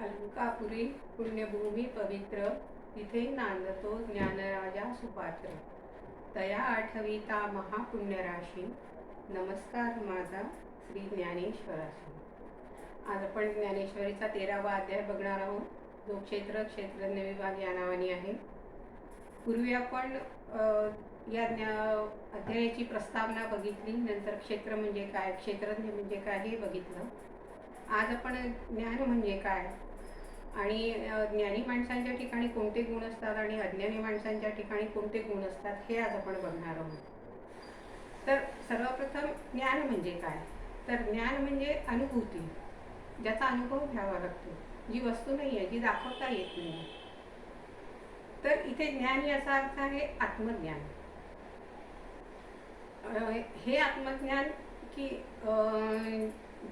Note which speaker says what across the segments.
Speaker 1: अलंकापुरी पुण्यभूमी पवित्र, तिथे नांदतो ज्ञानराजा सुपात्र. तया आठविता महापुण्यराशी, नमस्कार माझा श्री ज्ञानेश्वराशी. आज आपण ज्ञानेश्वरीचा 13वा अध्याय बघणार आहोत, जो क्षेत्रज्ञ विभाग या नावाने आहे. पूर्वी आपण या अध्यायाची प्रस्तावना बघितली, नंतर क्षेत्र म्हणजे काय, क्षेत्रज्ञ म्हणजे काय हे बघितलं. आज आपण ज्ञान म्हणजे काय आणि ज्ञानी माणसांच्या ठिकाणी कोणते गुण असतात आणि अज्ञानी माणसांच्या ठिकाणी कोणते गुण असतात हे आज आपण बघणार आहोत. तर सर्वप्रथम ज्ञान म्हणजे काय, तर ज्ञान म्हणजे अनुभूती, ज्याचा अनुभव घ्यावा लागतो, जी वस्तू नाही आहे, जी दाखवता येत नाही. तर इथे ज्ञान याचा अर्थ आहे आत्मज्ञान. हे आत्मज्ञान की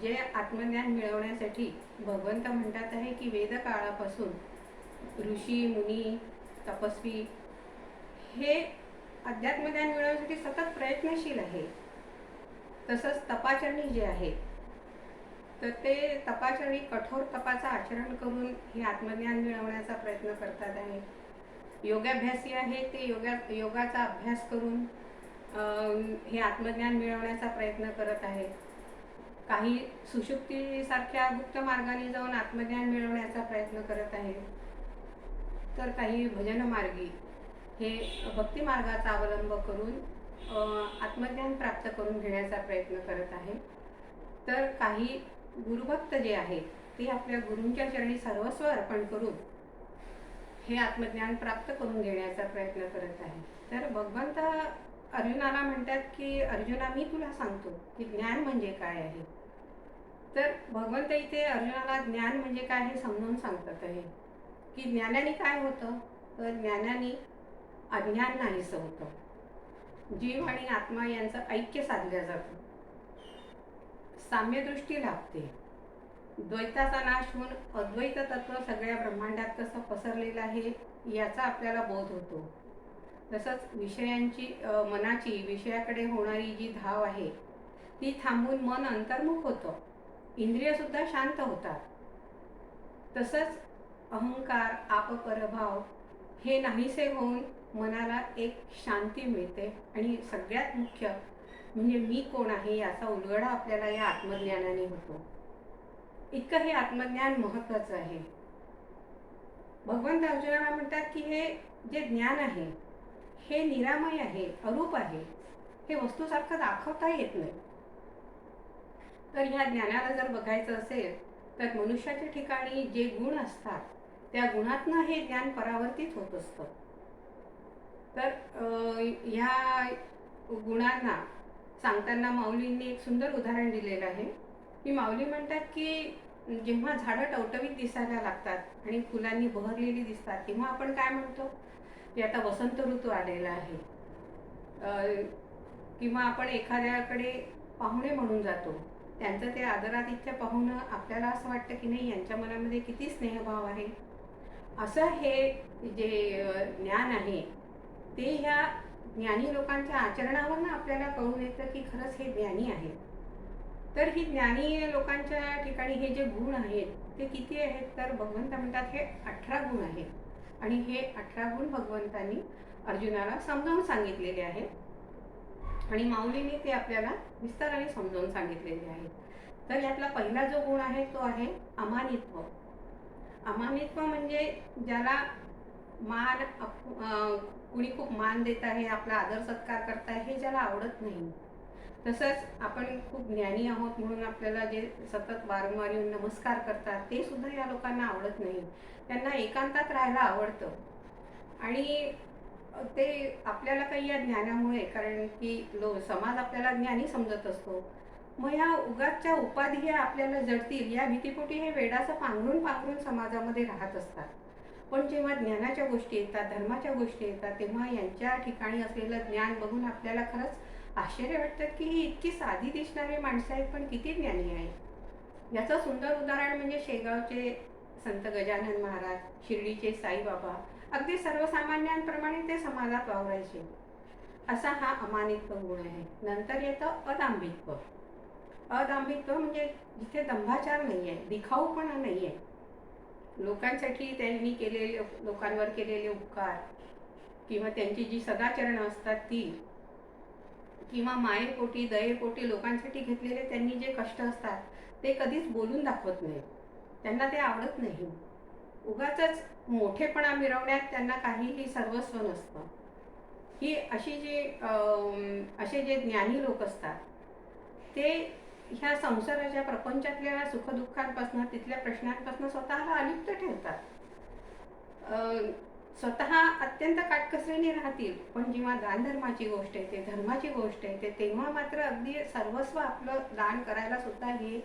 Speaker 1: जे आत्मज्ञान मिळवण्यासाठी भगवंत म्हणतात आहे की वेद काळापासून ऋषी मुनी तपस्वी हे अध्यात्मज्ञान मिळवण्यासाठी सतत प्रयत्नशील आहे. तसंच तपाचरणी जे आहेत तर ते तपाचरणी कठोर तपाचं आचरण करून हे आत्मज्ञान मिळवण्याचा प्रयत्न करतात आहे. योगाभ्यासी आहे ते योगाचा अभ्यास करून हे आत्मज्ञान मिळवण्याचा प्रयत्न करत आहे. काही सुषुप्तीसारख्या गुप्त मार्गाने जाऊन आत्मज्ञान मिळवण्याचा प्रयत्न करत आहे. तर काही भजन मार्गी हे भक्ती मार्गाचा अवलंब करून आत्मज्ञान प्राप्त करून घेण्याचा प्रयत्न करत आहे. तर काही गुरुभक्त जे आहेत ते आपल्या गुरूंच्या चरणी सर्वस्व अर्पण करून हे आत्मज्ञान प्राप्त करून घेण्याचा प्रयत्न करत आहे. तर भगवंत अर्जुनाला म्हणतात की अर्जुना, मी तुला सांगतो की ज्ञान म्हणजे काय आहे. तर भगवंत इथे अर्जुनाला ज्ञान म्हणजे काय हे समजून सांगतात आहे की ज्ञानाने काय होतं, तर ज्ञानाने अज्ञान नाहीसं होतं. जीव आणि आत्मा यांचं ऐक्य साधलं जातं, साम्यदृष्टी लाभते, द्वैताचा नाश होऊन अद्वैत तत्व सगळ्या ब्रह्मांडात कसं पसरलेलं आहे याचा आपल्याला बोध होतो. तसंच विषयांची मनाची विषयाकडे होणारी जी धाव आहे ती थांबून मन अंतर्मुख होतं, इंद्रियसुद्धा शांत होतात. तसंच अहंकार आपपरभाव हे नाहीसे होऊन मनाला एक शांती मिळते आणि सगळ्यात मुख्य म्हणजे मी कोण आहे याचा उलगडा आपल्याला या आत्मज्ञानाने होतो. इतकं हे आत्मज्ञान महत्त्वाचं आहे. भगवंत अर्जुनाला म्हणतात की हे जे ज्ञान आहे हे निरामय आहे, अरूप आहे, हे वस्तूसारखं दाखवता येत नाही. तर ह्या ज्ञानाला जर बघायचं असेल तर मनुष्याच्या ठिकाणी जे गुण असतात त्या गुणातनं हे ज्ञान परावर्तित होत असतं. तर ह्या गुणांना सांगताना माऊलींनी एक सुंदर उदाहरण दिलेलं आहे की माऊली म्हणतात की जेव्हा झाडं टवटवीत दिसायला लागतात आणि फुलांनी बहरलेली दिसतात तेव्हा आपण काय म्हणतो की आता वसंत ऋतू आलेला आहे. किंवा आपण एखाद्याकडे पाहुणे म्हणून जातो, त्यांचं ते आदरातिथ्य पाहुणं आपल्याला असं वाटतं की नाही यांच्या मनामध्ये किती स्नेहभाव आहे. असं हे जे ज्ञान आहे ते ह्या ज्ञानी लोकांच्या आचरणावरनं आपल्याला कळून येतं की खरंच हे ज्ञानी आहे. तर ही ज्ञानी लोकांच्या ठिकाणी हे जे गुण आहेत ते किती आहेत, तर भगवंत म्हणतात हे 18 गुण आहेत आणि हे 18 गुण भगवंतांनी अर्जुनाला समजावून सांगितलेले आहेत आणि माऊलीने ते आपल्याला विस्ताराने समजावून सांगितलेले आहे. तर यातला पहिला जो गुण आहे तो आहे अमानित्व. अमानित्व म्हणजे ज्याला मान कुणी खूप मान देत आहे, आपला आदर सत्कार करत आहे हे ज्याला आवडत नाही. तसंच आपण खूप ज्ञानी आहोत म्हणून आपल्याला जे सतत वारंवार येऊन नमस्कार करतात ते सुद्धा या लोकांना आवडत नाही. त्यांना एकांतात राहायला आवडतं आणि ते आपल्याला काही या ज्ञानामुळे, कारण की समाज आपल्याला ज्ञानी समजत असतो, मग ह्या उगाचच्या उपाधी आपल्याला जडतील या भीतीपोटी हे वेडाचं पांघरून समाजामध्ये राहत असतात. पण जेव्हा ज्ञानाच्या गोष्टी येतात, धर्माच्या गोष्टी येतात, तेव्हा यांच्या ठिकाणी असलेलं ज्ञान बघून आपल्याला खरंच आश्चर्य वाटतं की ही इतकी साधी दिसणारी माणसं आहेत पण किती ज्ञानी आहेत. याचं सुंदर उदाहरण म्हणजे शेगावचे संत गजानन महाराज, शिर्डीचे साईबाबा, अगदी सर्वसामान्यांप्रमाणे ते समाजात वावरायचे. असा हा अमानित्व गुण आहे. नंतर येतं अदांभित्व. अदांभित्व म्हणजे जिथे दंभाचार नाही आहे, दिखाऊपणा नाही आहे, लोकांसाठी त्यांनी केलेले, लोकांवर केलेले उपकार किंवा त्यांची जी सदाचरणं असतात ती, किंवा मायेपोटी दयेपोटी लोकांसाठी घेतलेले त्यांनी जे कष्ट असतात ते कधीच बोलून दाखवत नाही. त्यांना ते आवडत नाही. उगाचच मोठेपणा मिरवण्यात त्यांना काहीही सर्वस्व नसतं. ही अशी जी असे जे ज्ञानी लोक असतात ते ह्या संसाराच्या प्रपंचातल्या सुखदुःखांपासून, तिथल्या प्रश्नांपासून स्वतःला अलिप्त ठेवतात. स्वतः अत्यंत काटकसरीने राहतील, पण जेव्हा दानधर्माची गोष्ट येते, धर्माची गोष्ट येते, तेव्हा मात्र अगदी सर्वस्व आपलं दान करायला सुद्धा हे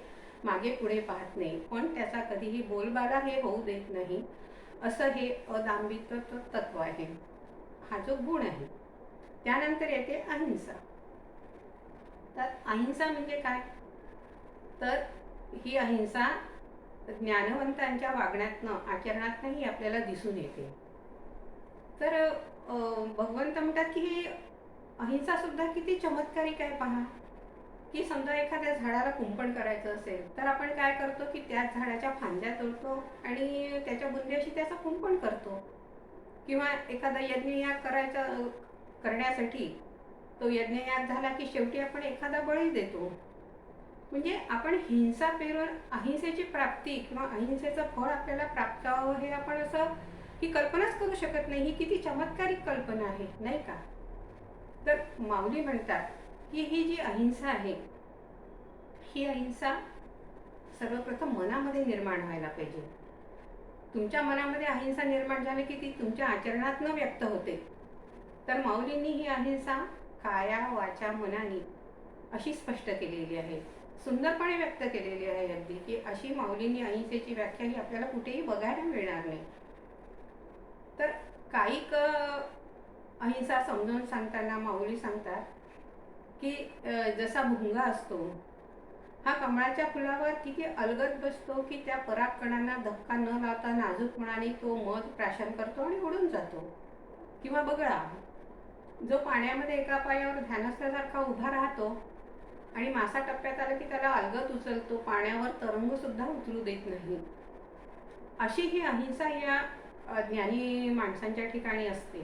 Speaker 1: मागे पुढे पाहत नाही. पण त्याचा कधीही बोलबाला हे होऊ देत नाही. असं हे अदांभिक तत्व आहे, हा जो गुण आहे. त्यानंतर येते अहिंसा. तर अहिंसा म्हणजे काय? तर ही अहिंसा ज्ञानवंतांच्या वागण्यातनं, आचरणातनंही आपल्याला दिसून येते. तर भगवंत म्हणतात की ही अहिंसा सुद्धा किती चमत्कारिक आहे पहा. की समजा एखाद्या झाडाला कुंपण करायचं असेल तर आपण काय करतो की त्याच झाडाच्या फांद्या तोडतो आणि त्याच्या बुंद्याशी त्याचं कुंपण करतो. किंवा एखादा यज्ञयाग करण्यासाठी तो यज्ञयाग झाला की शेवटी आपण एखादा बळी देतो. म्हणजे आपण हिंसा पेरून अहिंसेची प्राप्ती किंवा अहिंसेचं फळ आपल्याला प्राप्त व्हावं हे आपण असं ही कल्पनाच करू शकत नाही. ही किती चमत्कारिक कल्पना आहे, नाही का? तर माऊली म्हणतात की ही जी अहिंसा आहे, ही अहिंसा सर्वप्रथम मनामध्ये निर्माण व्हायला पाहिजे. तुमच्या मनामध्ये अहिंसा निर्माण झाली की ती तुमच्या आचरणात न व्यक्त होते. तर माऊलींनी ही अहिंसा काया वाचा मनाने अशी स्पष्ट केलेली आहे, सुंदरपणे व्यक्त केलेली आहे अगदी. की अशी माऊलींनी अहिंसेची व्याख्या ही आपल्याला कुठेही बघायला मिळणार नाही. तर कायिक अहिंसा समजावून सांगताना माऊली सांगतात की जसा भुंगा असतो हा कमळाच्या फुलावर किती अलगद बसतो की त्या परागकणांना धक्का न लावता नाजूकपणाने तो मध प्राशन करतो आणि उडून जातो. किंवा बगळा जो पाण्यामध्ये एका पायावर ध्यानस्थासारखा उभा राहतो आणि मासा टप्प्यात आला की त्याला अलगद उचलतो, पाण्यावर तरंग सुद्धा उतरू देत नाही. अशी ही अहिंसा या ज्ञानी माणसांच्या ठिकाणी असते.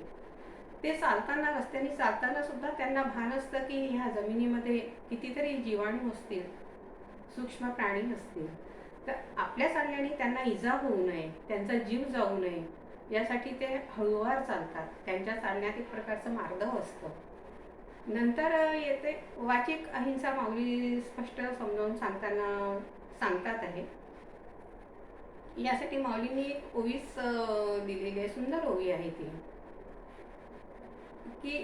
Speaker 1: ते चालताना, रस्त्याने चालताना सुद्धा त्यांना भान असतं की ह्या जमिनीमध्ये कितीतरी जीवाणू असतील, सूक्ष्म प्राणी असतील. तर आपल्या चालण्याने त्यांना इजा होऊ नये, त्यांचा जीव जाऊ नये यासाठी ते हळूवार चालतात. त्यांच्या चालण्यात एक प्रकारचं मार्दव असतं. नंतर येते वाचिक अहिंसा. माऊली स्पष्ट समजावून सांगतात आहे. यासाठी माऊलींनी एक ओवीस दिलेली आहे, सुंदर ओवी आहे ती की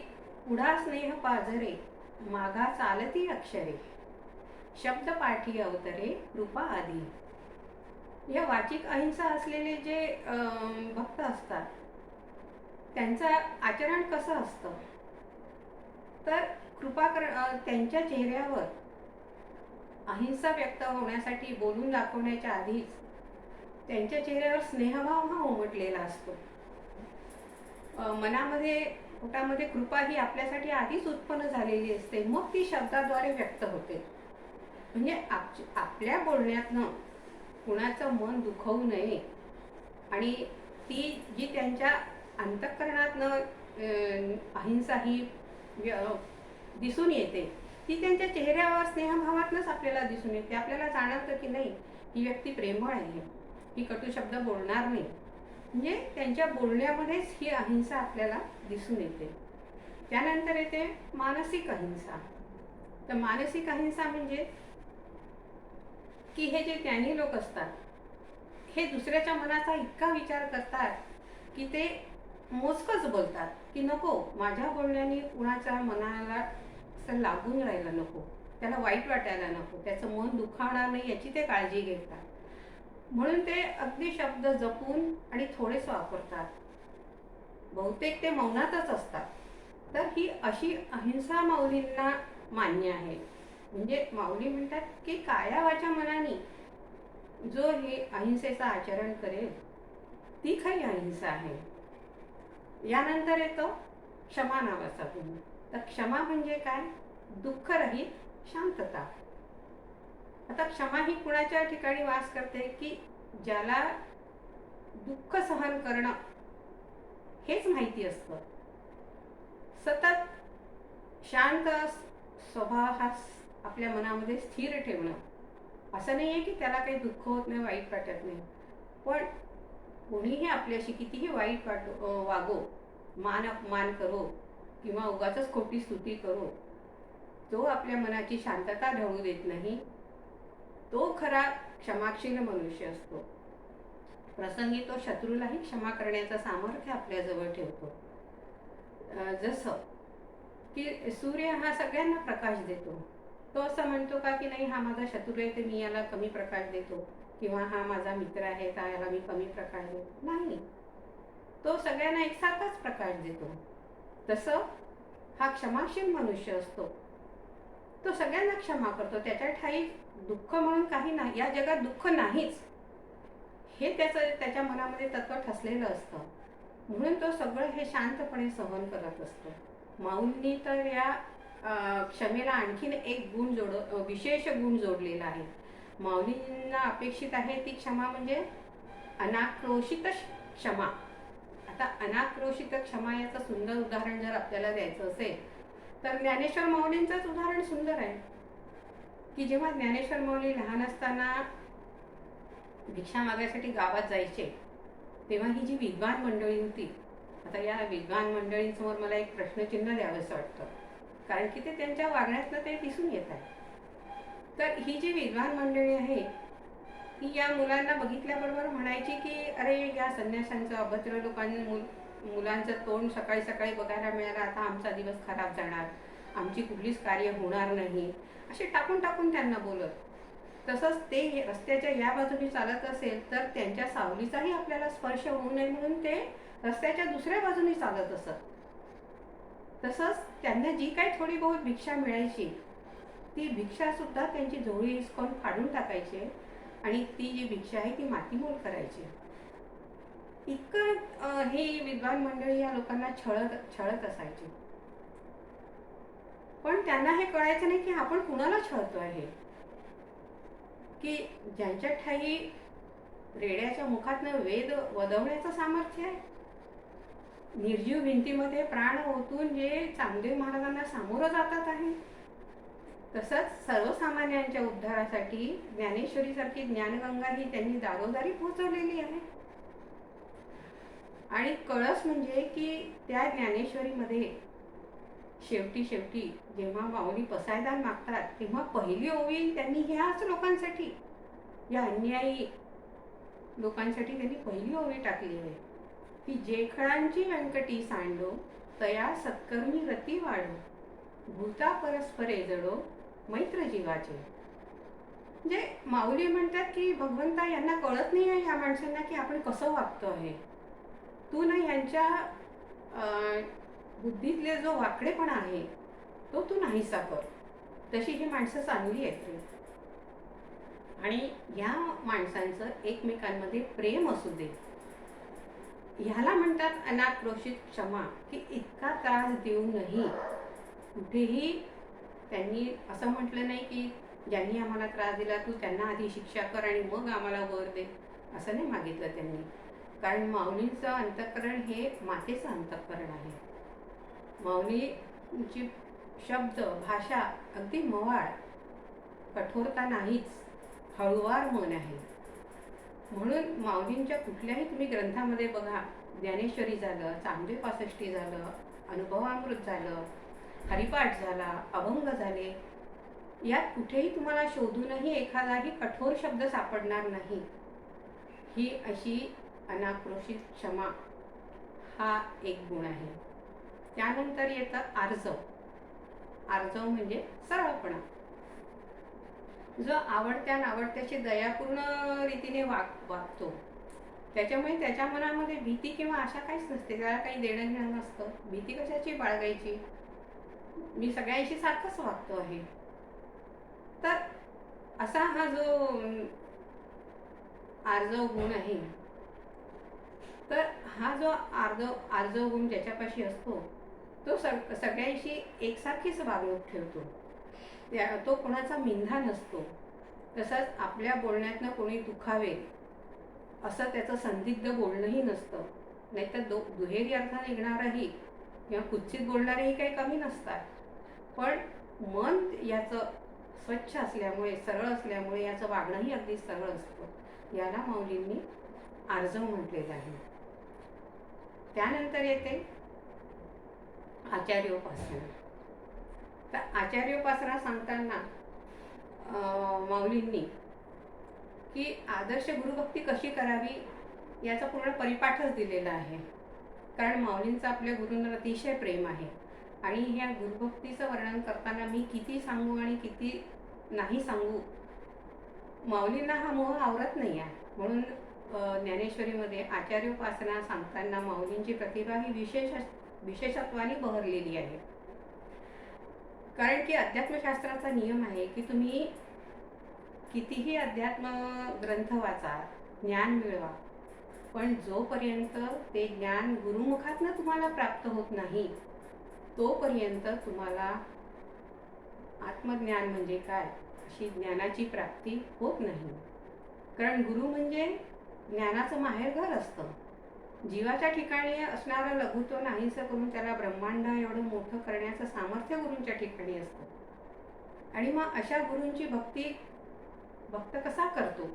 Speaker 1: पुढा स्नेह पाझरे मागा चालती अक्षरे शब्द पाठी अवतरे कृपा आधी. या वाचिक अहिंसा असलेले जे भक्त असतात त्यांचं आचरण कसं असतं? तर त्यांच्या चेहऱ्यावर अहिंसा व्यक्त होण्यासाठी, बोलून दाखवण्याच्या आधीच त्यांच्या चेहऱ्यावर स्नेहभाव हा उमटलेला असतो. मनामध्ये, पोटामध्ये कृपा ही आपल्यासाठी आधीच उत्पन्न झालेली असते, मग ती शब्दाद्वारे व्यक्त होते. म्हणजे आपल्या बोलण्यातनं कुणाचं मन दुखवू नये आणि ती जी त्यांच्या अंतःकरणातनं अहिंसा ही दिसून येते ती त्यांच्या चेहऱ्यावर स्नेहभावातनंच आपल्याला दिसून येते. आपल्याला जाणवतं की नाही ही व्यक्ती प्रेमळ आहे, ही कटू शब्द बोलणार नाही. म्हणजे त्यांच्या बोलण्यामध्येच ही अहिंसा आपल्याला दिसून येते. त्यानंतर येते मानसिक अहिंसा. तर मानसिक अहिंसा म्हणजे की हे जे ज्ञानी लोक असतात हे दुसऱ्याच्या मनाचा इतका विचार करतात की ते मोजकच बोलतात की नको माझ्या बोलण्याने कुणाच्या मनाला असं लागून राहायला नको, त्याला वाईट वाटायला नको, त्याचं मन दुखावणार नाही याची ते काळजी घेतात. म्हणून ते अगदी शब्द जपून आणि थोडेच वापरतात. बहुतेक ते मौनातच असतात. तर ही अशी अहिंसा माऊलींना मान्य आहे. म्हणजे माऊली म्हणतात की काया वाचा मनाने जो हे अहिंसेचं आचरण करेल ती खरी अहिंसा आहे. यानंतर येतो क्षमा नावाचा गुण. तर क्षमा म्हणजे काय? दुःखरहित शांतता. आता क्षमा ही कुणाच्या ठिकाणी वास करते की ज्याला दुःख सहन करणं हेच माहिती असतं. सतत शांत स्वभाव हा आपल्या मनामध्ये स्थिर ठेवणं. असं नाही आहे की त्याला काही दुःख होत नाही, वाईट वाटत नाही, पण कोणीही आपल्याशी कितीही वाईट वागो, मान अपमान करो किंवा उगाचच खोटी स्तुती करो, जो आपल्या मनाची शांतता ढळू देत नाही तो खरा क्षमाशील मनुष्य असतो. प्रसंगी तो शत्रूलाही क्षमा करण्याचं सामर्थ्य आपल्याजवळ ठेवतो. जसं की सूर्य हा सगळ्यांना प्रकाश देतो. तो असं म्हणतो का की नाही हा माझा शत्रू आहे तर मी याला कमी प्रकाश देतो, किंवा हा माझा मित्र आहे तर याला मी कमी प्रकाश देतो? नाही, तो सगळ्यांना एकसारखाच प्रकाश देतो. तसं हा क्षमाशील मनुष्य असतो. तो सगळ्यांना क्षमा करतो. त्याच्या ठाई दुःख म्हणून काही नाही, या जगात दुःख नाहीच हे त्याच्या मनामध्ये तत्व ठसलेलं असतं. म्हणून तो सगळं हे शांतपणे सहन करत असतो. माऊलींनी तर या क्षमेला आणखीन एक विशेष गुण जोडलेला आहे. माऊलींना अपेक्षित आहे ती क्षमा म्हणजे अनाक्रोशित क्षमा. आता अनाक्रोशित क्षमा याचं सुंदर उदाहरण जर आपल्याला द्यायचं असेल तर ज्ञानेश्वर माऊलींचंच उदाहरण सुंदर आहे. की जेव्हा ज्ञानेश्वर माऊली लहान असताना भिक्षा मागायसाठी गावात जायचे, तेव्हा ही जी विद्वान मंडळी होती, आता या विद्वान मंडळींसमोर मला एक प्रश्नचिन्ह द्यावंसं वाटतं, कारण की ते त्यांच्या वागण्यातनं ते दिसून येत आहे. तर ही जी विद्वान मंडळी आहे ही या मुलांना बघितल्याबरोबर म्हणायची की अरे या संन्याशांचं अभद्र मुलांचं तोंड सकाळी सकाळी बघायला मिळालं, आता आमचा दिवस खराब जाणार, आमची कुठलीच कार्य होणार नाही, असे टाकून टाकून त्यांना बोलत. तसंच ते रस्त्याच्या या बाजूने चालत असेल तर त्यांच्या सावलीचाही आपल्याला स्पर्श होऊ नये म्हणून ते रस्त्याच्या दुसऱ्या बाजूने चालत असत. तसंच त्यांना जी काही थोडी बहुत भिक्षा मिळायची ती भिक्षा सुद्धा त्यांची झोळी हिसकावून फाडून टाकायचे आणि ती जी भिक्षा आहे ती मातीमोल करायची. इतकं ही विद्वान मंडळी या लोकांना छळत असायची. पण त्यांना हे कळायचं नाही की आपण कुणाला छळतो आहे. की ज्यांच्या ठाई रेड्याच्या मुखातनं वेद वदवण्याचं सामर्थ्य आहे, निर्जीव भिंतीमध्ये प्राण ओतून जे चांगदेव महाराजांना सामोरं जातात आहे, तसंच सर्वसामान्यांच्या उद्धारासाठी ज्ञानेश्वरीसारखी ज्ञानगंगा ही त्यांनी दारोदारी पोहोचवलेली आहे. आणि कळस म्हणजे की त्या ज्ञानेश्वरीमध्ये शेवटी जेव्हा माऊली पसायदान मागतात तेव्हा पहिली ओवी त्यांनी ह्याच लोकांसाठी, या अन्यायी लोकांसाठी त्यांनी पहिली ओवी टाकली आहे की जेखळांची व्यंकटी सांडो तया सत्कर्मी रती वाढो, भूता परस्परे जडो मैत्र जीवाचे. म्हणजे माऊली म्हणतात की भगवंता यांना कळत नाही आहे या माणसांना की आपण कसं वागतो आहे, तू ना यांच्या बुद्धीतले जो वाकडेपणा आहे तो तू नाहीसा कर. तशी ही माणसं चांगली आहेत आणि या माणसांचं एकमेकांमध्ये प्रेम असू दे, ह्याला म्हणतात अनाक्रोशित क्षमा. की इतका त्रास देऊनही कुठेही त्यांनी असं म्हटलं नाही की ज्यांनी आम्हाला त्रास दिला तू त्यांना आधी शिक्षा कर आणि मग आम्हाला वर दे, असं नाही मागितलं त्यांनी. कारण माऊलींचं अंतःकरण हे मातेचं अंतःकरण आहे. माऊलींची शब्द भाषा अगदी मवाळ, कठोरता नाहीच, हळुवार मन आहे. म्हणून माऊलींच्या कुठल्याही तुम्ही ग्रंथामध्ये बघा, ज्ञानेश्वरी झालं, चांगदेव पासष्टी झालं, अनुभवामृत झालं, हरिपाठ झाला, अभंग झाले, यात कुठेही तुम्हाला शोधूनही एखादाही कठोर शब्द सापडणार नाही. ही अशी अनाक्रोशित क्षमा हा एक गुण आहे. त्यानंतर येतं आर्जव. आर्जव म्हणजे सरळपणा. जो आवडत्या नावडत्याची दयापूर्ण रीतीने वागतो, त्याच्यामुळे त्याच्या मनामध्ये भीती किंवा आशा काहीच नसते, त्याला काही देणं घेणं नसतं. भीती कशाची बाळगायची, मी सगळ्यांशी सारखंच वागतो आहे. तर असा हा जो आर्जव गुण आहे, तर हा जो आर्जव गुण ज्याच्यापाशी असतो तो सगळ्यांशी एकसारखीच वागणूक ठेवतो, तो कोणाचा मिंधा नसतो. तसंच आपल्या बोलण्यातनं कोणी दुखावे असं त्याचं संदिग्ध बोलणंही नसतं. नाहीतर दुहेरी अर्थ निघणारही किंवा कुत्सित बोलणारेही काही कमी नसतात. पण मन याचं स्वच्छ असल्यामुळे, सरळ असल्यामुळे याचं वागणंही अगदी सरळ असतं. याला माऊलींनी आर्जव म्हटलेलं आहे. त्यानंतर येते आचार्योपासना. तर आचार्योपासना सांगताना माऊलींनी की आदर्श गुरुभक्ती कशी करावी याचा पूर्ण परिपाठच दिलेला आहे. कारण माऊलींचं आपल्या गुरूंवर अतिशय प्रेम आहे. आणि ह्या गुरुभक्तीचं वर्णन करताना मी किती सांगू आणि किती नाही सांगू, माऊलींना हा मोह आवरत नाही आहे. म्हणून ज्ञानेश्वरीमध्ये आचार्योपासना सांगताना माऊलींची प्रतिभा ही विशेषत्वाने बहरलेली आहे. कारण की अध्यात्मशास्त्राचा नियम आहे की तुम्ही कितीही अध्यात्म ग्रंथ वाचा, ज्ञान मिळवा, पण जोपर्यंत ते ज्ञान गुरुमुखातनं तुम्हाला प्राप्त होत नाही तोपर्यंत तुम्हाला आत्मज्ञान म्हणजे काय अशी ज्ञानाची प्राप्ती होत नाही. कारण गुरु म्हणजे ज्ञानाचं माहेरघर असतं. जीवाच्या ठिकाणी असणारं लघुत्व नाहीसं करून त्याला ब्रह्मांड एवढं मोठं करण्याचं सामर्थ्य गुरूंच्या ठिकाणी असतं. आणि मग अशा गुरूंची भक्त कसा करतो,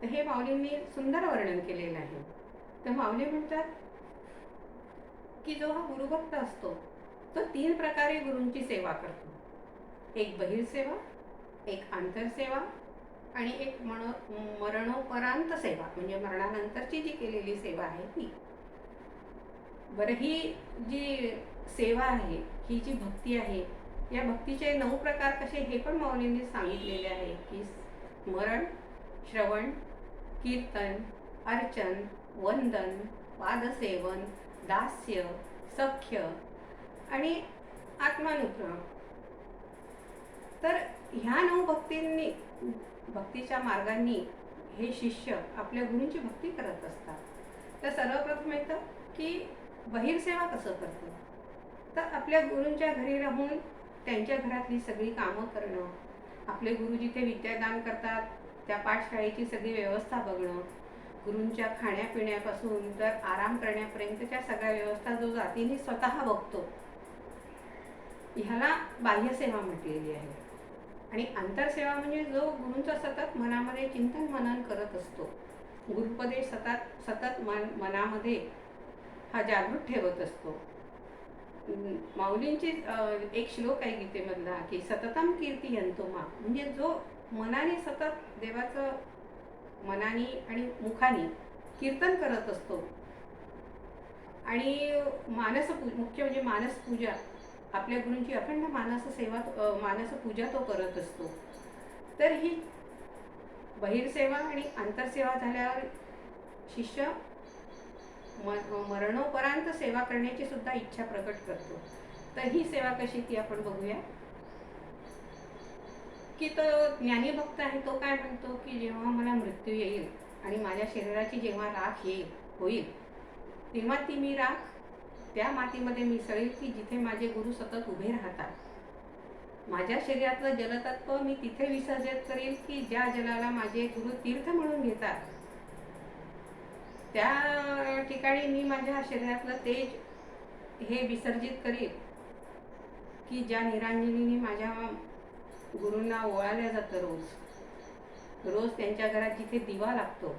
Speaker 1: तर हे माऊलींनी सुंदर वर्णन केलेलं आहे. तर माऊली म्हणतात की जो हा गुरुभक्त असतो तो 3 प्रकारे गुरूंची सेवा करतो. एक बहिर्सेवा, एक आंतरसेवा आणि एक मरणोपरांत सेवा, म्हणजे मरणानंतरची जी केलेली सेवा आहे ती. बरं, ही जी सेवा आहे, ही जी भक्ती आहे, या भक्तीचे 9 प्रकार कसे हे पण माऊलींनी सांगितलेले आहे की स्मरण, श्रवण, कीर्तन, अर्चन, वंदन, पादसेवन, दास्य, सख्य आणि आत्मानुग्रह. तर ह्या 9 भक्तीच्या मार्गांनी हे शिष्य आपल्या गुरूंची भक्ती करत असतात. तर सर्वप्रथम येतं की बहिर्सेवा कसं करतो, तर आपल्या गुरूंच्या घरी राहून त्यांच्या घरातली सगळी कामं करणं, आपले गुरु जिथे विद्यादान करतात त्या पाठशाळेची सगळी व्यवस्था बघणं, गुरूंच्या खाण्यापिण्यापासून तर आराम करण्यापर्यंतच्या सगळ्या व्यवस्था जो जातीने स्वतः बघतो, ह्याला बाह्यसेवा म्हटलेली आहे. आणि आंतरसेवा म्हणजे जो गुरूंचं सतत मनामध्ये चिंतन मनन करत असतो, गुरुपदेश सतत मनामध्ये हा जागृत ठेवत असतो. माऊलींची एक श्लोक आहे गीतेमधला की सततम कीर्तियन्तो मां, म्हणजे जो मनाने सतत देवाचं मनाने आणि मुखाने कीर्तन करत असतो आणि मुख्य म्हणजे मानसपूजा, आपल्या गुरूंची अखंड मानसपूजा तो करत असतो. तर ही बहिर्सेवा आणि आंतरसेवा झाल्यावर शिष्य मरणोपरांत सेवा करण्याची सुद्धा इच्छा प्रकट करतो. तर ही सेवा कशी ती आपण बघूया. की तो ज्ञानीभक्त आहे तो काय म्हणतो की जेव्हा मला मृत्यू येईल आणि माझ्या शरीराची जेव्हा राख होईल तेव्हा ती मी राख त्या मातीमध्ये मिसळेल की जिथे माझे गुरु सतत उभे राहतात. माझ्या शरीरातलं जलतत्व मी तिथे विसर्जित करेल की ज्या जलाला माझे गुरु तीर्थ म्हणून घेतात. त्या ठिकाणी मी माझ्या शरीरातलं तेज हे विसर्जित करेल की ज्या निरांजनीने माझ्या गुरूंना ओवाळल्या जातं रोज त्यांच्या घरात जिथे दिवा लागतो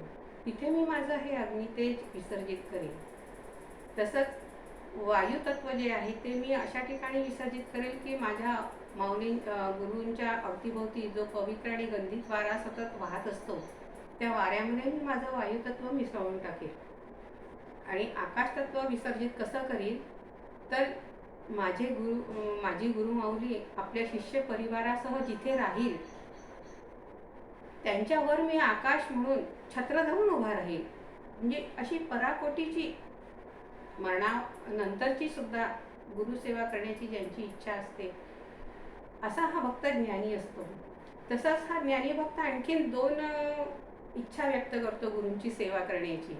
Speaker 1: तिथे मी माझं हे अग्नितेज विसर्जित करेल. तसंच वायुतत्व जे आहे ते मी अशा ठिकाणी विसर्जित करेल की माझ्या गुरूंच्या अवतीभोवती जो पवित्र आणि गंधित वारा सतत वाहत असतो त्या वाऱ्यामध्ये मी माझं वायुतत्व मिसळून टाकेल. आणि आकाशतत्व विसर्जित कसं करील, तर माझी गुरु माऊली आपल्या शिष्य परिवारासह जिथे राहील त्यांच्यावर मी आकाश म्हणून छत्र धरून उभा राहील. म्हणजे अशी पराकोटीची मरणानंतरची सुद्धा गुरुसेवा करण्याची ज्यांची इच्छा असते असा हा भक्त ज्ञानी असतो. तसाच हा ज्ञानी भक्त आणखीन 2 इच्छा व्यक्त करतो गुरूंची सेवा करण्याची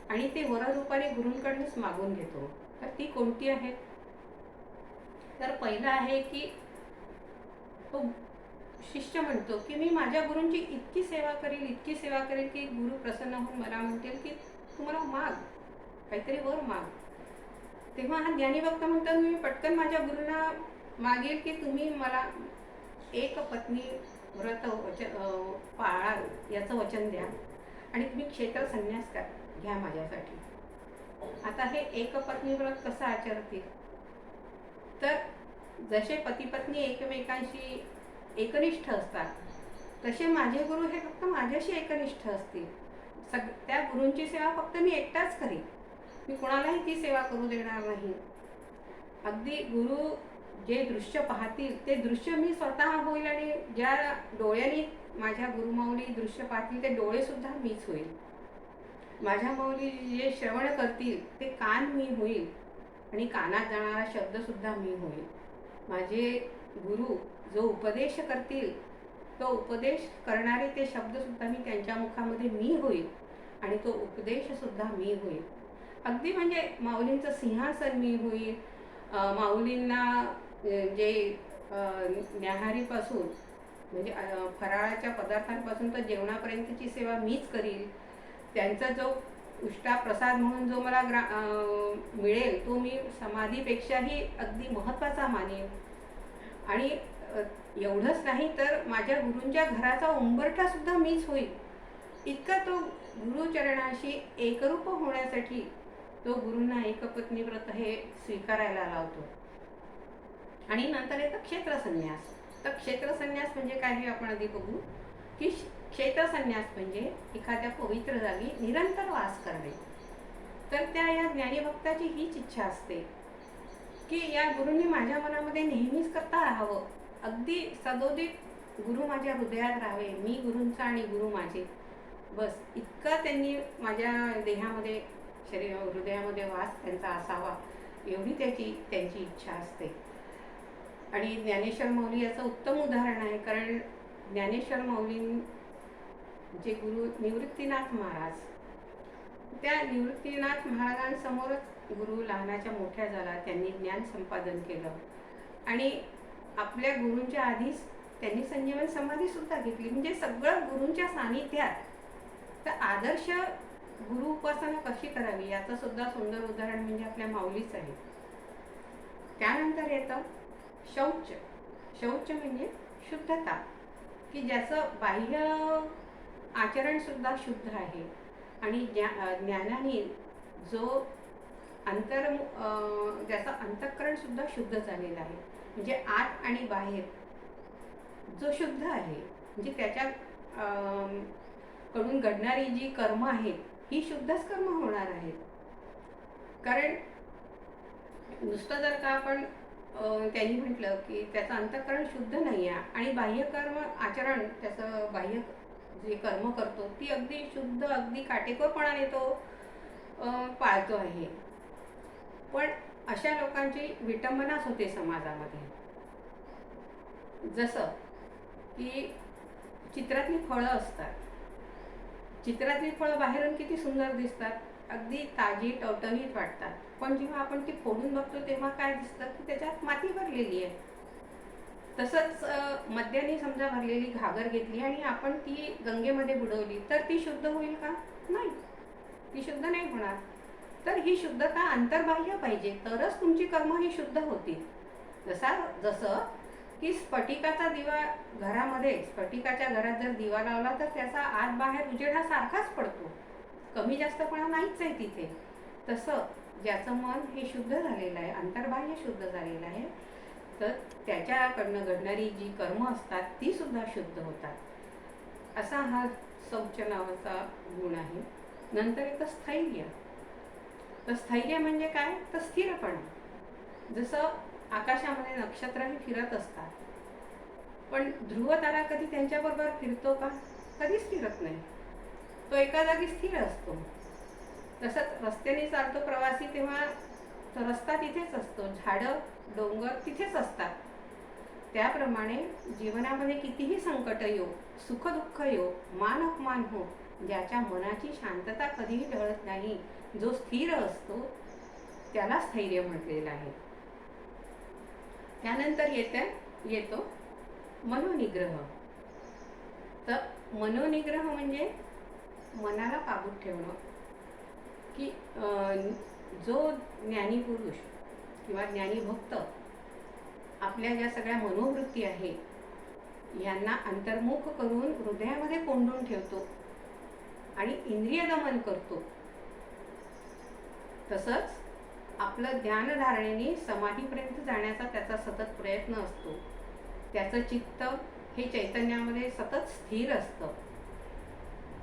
Speaker 1: आणि ते वररूपाने गुरूंकडूनच मागून घेतो. तर ती कोणती आहे, तर पहिलं आहे की तो शिष्य म्हणतो की मी माझ्या गुरूंची इतकी सेवा करेल, इतकी सेवा करेल की गुरु प्रसन्न होऊन मला म्हणतील की तू मला माग, काहीतरी वर माग. तेव्हा हा ज्ञानीभक्त म्हणतात मी पटकन माझ्या गुरूंना मागेल की तुम्ही मला एक पत्नी व्रत पाळाल याचं वचन द्या आणि तुम्ही क्षेत्र संन्यास घ्या माझ्यासाठी. आता हे एक पत्नी व्रत कसं आचरतील? तर जसे पती पत्नी एकमेकांशी एकनिष्ठ असतात, तसे माझे गुरु हे फक्त माझ्याशी एकनिष्ठ असतील. त्या गुरूंची सेवा फक्त मी एकटाच करीन, मी कोणालाही ती सेवा करू देणार नाही. अगदी गुरु जे दृश्य पाहतील ते दृश्य मी स्वतः होईल आणि ज्या डोळ्यांनी माझ्या गुरुमाऊली दृश्य पाहतील ते डोळे सुद्धा मीच होईल. माझ्या माऊली जे श्रवण करतील ते कान मी होईल आणि कानात जाणारा शब्द सुद्धा मी होईल. माझे गुरु जो उपदेश करतील तो उपदेश करणारे ते शब्द सुद्धा मी त्यांच्या मुखामध्ये मी होईल आणि तो उपदेश सुद्धा मी होईल. अगदी म्हणजे माऊलींचं सिंहासन मी होईल. माऊलींना जे न्याहारीपासून म्हणजे फराळाच्या पदार्थांपासून तर जेवणापर्यंतची सेवा मीच करील. त्यांचा जो उष्टा प्रसाद म्हणून जो मला मिळेल तो मी समाधीपेक्षाही अगदी महत्त्वाचा मानेन. आणि एवढंच नाही तर माझ्या गुरूंच्या घराचा उंबरठा सुद्धा मीच होईल. इतका तो गुरुचरणाशी एकरूप होण्यासाठी तो गुरूंना एकपत्नी व्रत हे स्वीकारायला लावतो. आणि नंतर येतं क्षेत्रसन्यास. तर क्षेत्रसन्यास म्हणजे काय हे आपण आधी बघू की क्षेत्रसन्यास म्हणजे एखाद्या पवित्र जागी निरंतर वास करणे. तर त्या या ज्ञानीभक्ताची हीच इच्छा असते की या गुरूंनी माझ्या मनामध्ये नेहमीच करता राहावं. अगदी सदोदित गुरु माझ्या हृदयात राहावे, मी गुरूंचा आणि गुरु माझे, बस इतका त्यांनी माझ्या देहामध्ये हृदयामध्ये वास त्यांचा असावा एवढी त्यांची इच्छा असते. आणि ज्ञानेश्वर माऊली याचं उत्तम उदाहरण आहे. कारण ज्ञानेश्वर माऊली जे गुरु निवृत्तीनाथ महाराज, त्या निवृत्तीनाथ महाराजांसमोरच गुरु लहानाच्या मोठ्या झाला. त्यांनी ज्ञान संपादन केलं आणि आपल्या गुरूंच्या आधीच त्यांनी संजीवन समाधी सुद्धा घेतली. म्हणजे सगळं गुरूंच्या सानिध्यात. तर आदर्श गुरु उपासना कशी करावी याचं सुद्धा सुंदर उदाहरण म्हणजे आपल्या माऊलीच आहे. त्यानंतर येतं शौच. शौच म्हणजे शुद्धता, की ज्याचं बाह्य आचरण सुद्धा शुद्ध आहे आणि ज्ञानाने जो ज्याचं अंतःकरण सुद्धा शुद्ध झालेलं आहे. म्हणजे आत आणि बाहेर जो शुद्ध आहे, म्हणजे त्याच्या कडून घडणारी जी कर्म आहेत ही शुद्धच कर्म होणार आहेत. कारण नुसतं जर का आपण त्यांनी म्हटलं की त्याचं अंतःकरण शुद्ध नाही आहे आणि बाह्य कर्म आचरण त्याचं बाह्य जे कर्म करतो ती अगदी शुद्ध अगदी काटेकोरपणाने तो पाळतो आहे, पण अशा लोकांची विटंबनाच होते समाजामध्ये. जसं की चित्रातली फळं असतात. चित्रातली फळं बाहेरून किती सुंदर दिसतात, अगदी ताजी टवटवीत वाटतात, पण जेव्हा आपण ती फोडून बघतो तेव्हा काय दिसतं की त्याच्यात माती भरलेली आहे. तसंच मद्याने समजा भरलेली घागर घेतली आणि आपण ती गंगेमध्ये बुडवली तर ती शुद्ध होईल का? नाही, ती शुद्ध नाही होणार. तर ही शुद्धता अंतर्बाह्य पाहिजे, तरच तुमची कर्म ही शुद्ध होतील. जसं की स्फटिकाचा दिवा घरामध्ये, स्फटिकाच्या घरात जर दिवा लावला तर त्याचा आत बाहेर उजेड हा सारखाच पडतो, कमी जास्तपणा नाहीच आहे तिथे. तसं ज्याचं मन हे शुद्ध झालेलं आहे, अंतर्बाह्य शुद्ध झालेलं आहे, तर त्याच्याकडनं घडणारी जी कर्म असतात ती सुद्धा शुद्ध होतात. असा हा शौच नावाचा गुण आहे. नंतर येतं स्थैर्य. तर स्थैर्य म्हणजे काय? तर स्थिरपणा. जसं आकाशामध्ये नक्षत्रही फिरत असतात, पण ध्रुवतारा कधी त्यांच्याबरोबर फिरतो का? कधीच फिरत नाही, तो एका जागी स्थिर असतो. तसंच रस्त्याने चालतो प्रवासी तेव्हा तो रस्ता तिथेच असतो, झाडं डोंगर तिथेच असतात. त्याप्रमाणे जीवनामध्ये कितीही संकट येऊ, सुखदुःख येऊ, मान अपमान हो, ज्याच्या मनाची शांतता कधीही ढळत नाही, जो स्थिर असतो त्याला स्थैर्य म्हटलेलं आहे. त्यानंतर येतो मनोनिग्रह. तर मनोनिग्रह म्हणजे मनाला काबूत ठेवणं, की जो ज्ञानी पुरुष किंवा ज्ञानी भक्त आपल्या ज्या सगळ्या मनोवृत्ती आहे यांना अंतर्मुख करून हृदयामध्ये कोंडून ठेवतो आणि इंद्रिय दमन करतो, तसंच आपलं ध्यानधारणेने समाधीपर्यंत जाण्याचा त्याचा सतत प्रयत्न असतो. त्याचं चित्त हे चैतन्यामध्ये सतत स्थिर असतं.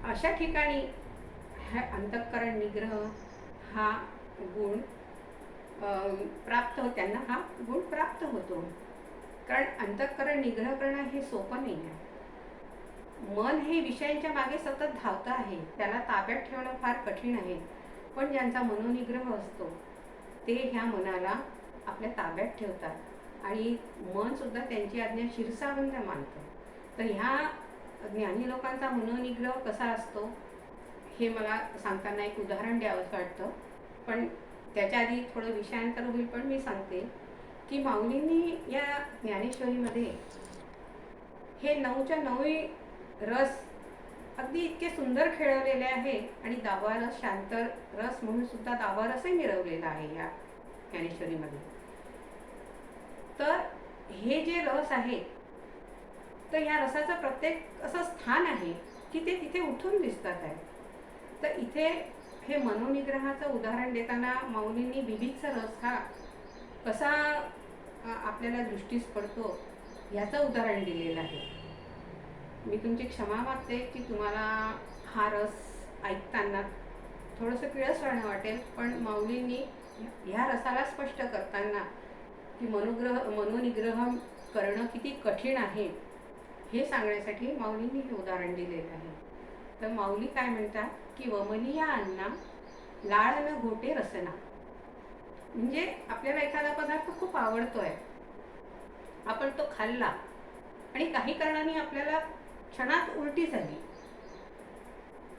Speaker 1: अशा ठिकाणी हा अंतःकरण निग्रह हा गुण त्यांना हा गुण प्राप्त होतो. कारण अंतःकरण निग्रह करणं हे सोपं नाही आहे. मन हे विषयांच्या मागे सतत धावतं आहे, त्याला ताब्यात ठेवणं फार कठीण आहे. पण ज्यांचा मनोनिग्रह असतो ते ह्या मनाला आपल्या ताब्यात ठेवतात आणि मन सुद्धा त्यांची आज्ञा शिरसावंत मानतं. तर ह्या ज्ञानी लोकांचा मनोनिग्रह कसा असतो हे मला सांगताना एक उदाहरण द्यावंसं वाटतं. पण त्याच्या आधी थोडं विषयांतर होईल, पण मी सांगते की माऊलींनी या ज्ञानेश्वरीमध्ये हे 9च्या 9 रस अगदी इतके सुंदर खेळवलेले आहे आणि दावा रस शांत रस म्हणून सुद्धा दावा रसही मिळवलेला आहे या ज्ञानेश्वरीमध्ये. तर हे जे रस आहे तर या रसाचं प्रत्येक असं स्थान आहे की ते तिथे उठून दिसतात आहे. तर इथे हे मनोनिग्रहाचं उदाहरण देताना माऊलींनी विविधचा रस हा कसा आपल्याला दृष्टीस पडतो याचं उदाहरण दिलेलं आहे. मी तुमची क्षमा मागते की तुम्हाला हा रस ऐकताना थोडंसं किळसवाणं वाटेल, पण माऊलींनी ह्या रसाला स्पष्ट करताना की मनोनिग्रह करणं किती कठीण आहे हे सांगण्यासाठी माऊलींनी हे उदाहरण दिलेलं आहे. तर माऊली काय म्हणतात की वमलिया अन्ना लाळ न घोटे रसना. म्हणजे आपल्याला एखादा पदार्थ खूप आवडतोय, आपण तो खाल्ला आणि काही कारणाने आपल्याला क्षणात उलटी झाली,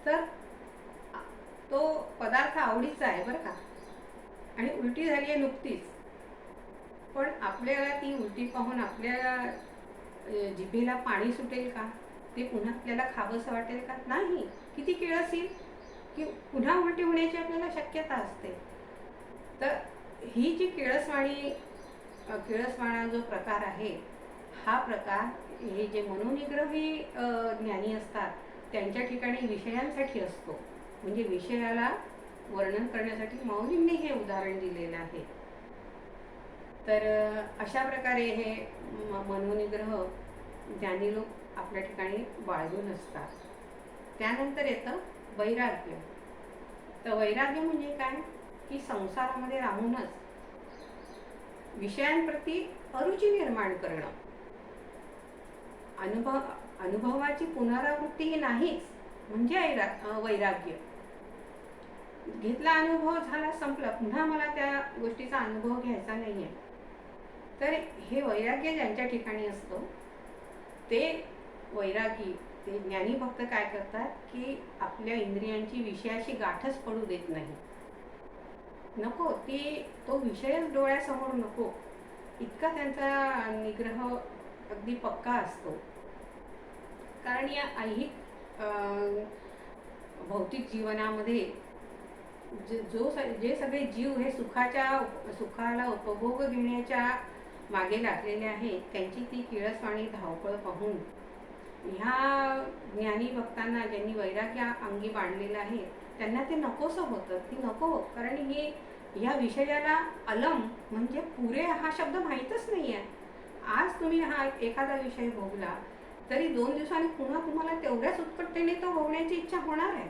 Speaker 1: तर तो पदार्थ आवडीचा आहे बरं का, आणि उलटी झाली आहे नुकतीच, पण आपल्याला ती उलटी पाहून आपल्या जिभेला पाणी सुटेल का? ते पुन्हा आपल्याला खावंसं वाटेल का? नाही. किती किळस येईल की पुन्हा उलटी होण्याची आपल्याला शक्यता असते. तर ही जी किळसवाणा जो प्रकार आहे, हा प्रकार हे जे मनोनिग्रही ज्ञानी असतात त्यांच्या ठिकाणी विषयांसाठी असतो. म्हणजे विषयाला वर्णन करण्यासाठी माऊलींनी हे उदाहरण दिलेलं आहे. तर अशा प्रकारे हे मनोनिग्रह ज्ञानी लोक आपल्या ठिकाणी बाळगून असतात. त्यानंतर येतं वैराग्य. तर वैराग्य म्हणजे काय की संसारामध्ये राहूनच विषयांप्रती अरुची निर्माण करणं, अनुभवाची पुनरावृत्ती ही नाहीच म्हणजे वैराग्य. घेतला अनुभव झाला, संपला, पुन्हा मला त्या गोष्टीचा अनुभव घ्यायचा नाहीये. तर हे वैराग्य ज्यांच्या ठिकाणी असतो ते वैरागी, ते ज्ञानी भक्त काय करतात की आपल्या इंद्रियांची विषयाशी गाठच पडू देत नाही. नको तो विषयच डोळ्यासमोर नको, इतका त्यांचा निग्रह अगदी पक्का असतो. कारण या ऐहिक भौतिक जीवनामध्ये जे सगळे जीव हे सुखाला उपभोग घेण्याच्या मागे लागलेले आहेत, त्यांची ती किळसवाणी धावपळ पाहून ह्या ज्ञानी भक्तांना ज्यांनी वैराग्य अंगी बांधलेलं आहे त्यांना ते नकोसं होतं. ती नको, कारण ह्या विषयाला अलम म्हणजे पुरे हा शब्द माहीतच नाही आहे. आज तुम्ही हा एखादा विषय भोगला तरी 2 दिवसांनी पुन्हा तुम्हाला तेवढ्याच उत्कटतेने तो भोगण्याची इच्छा होणार आहे.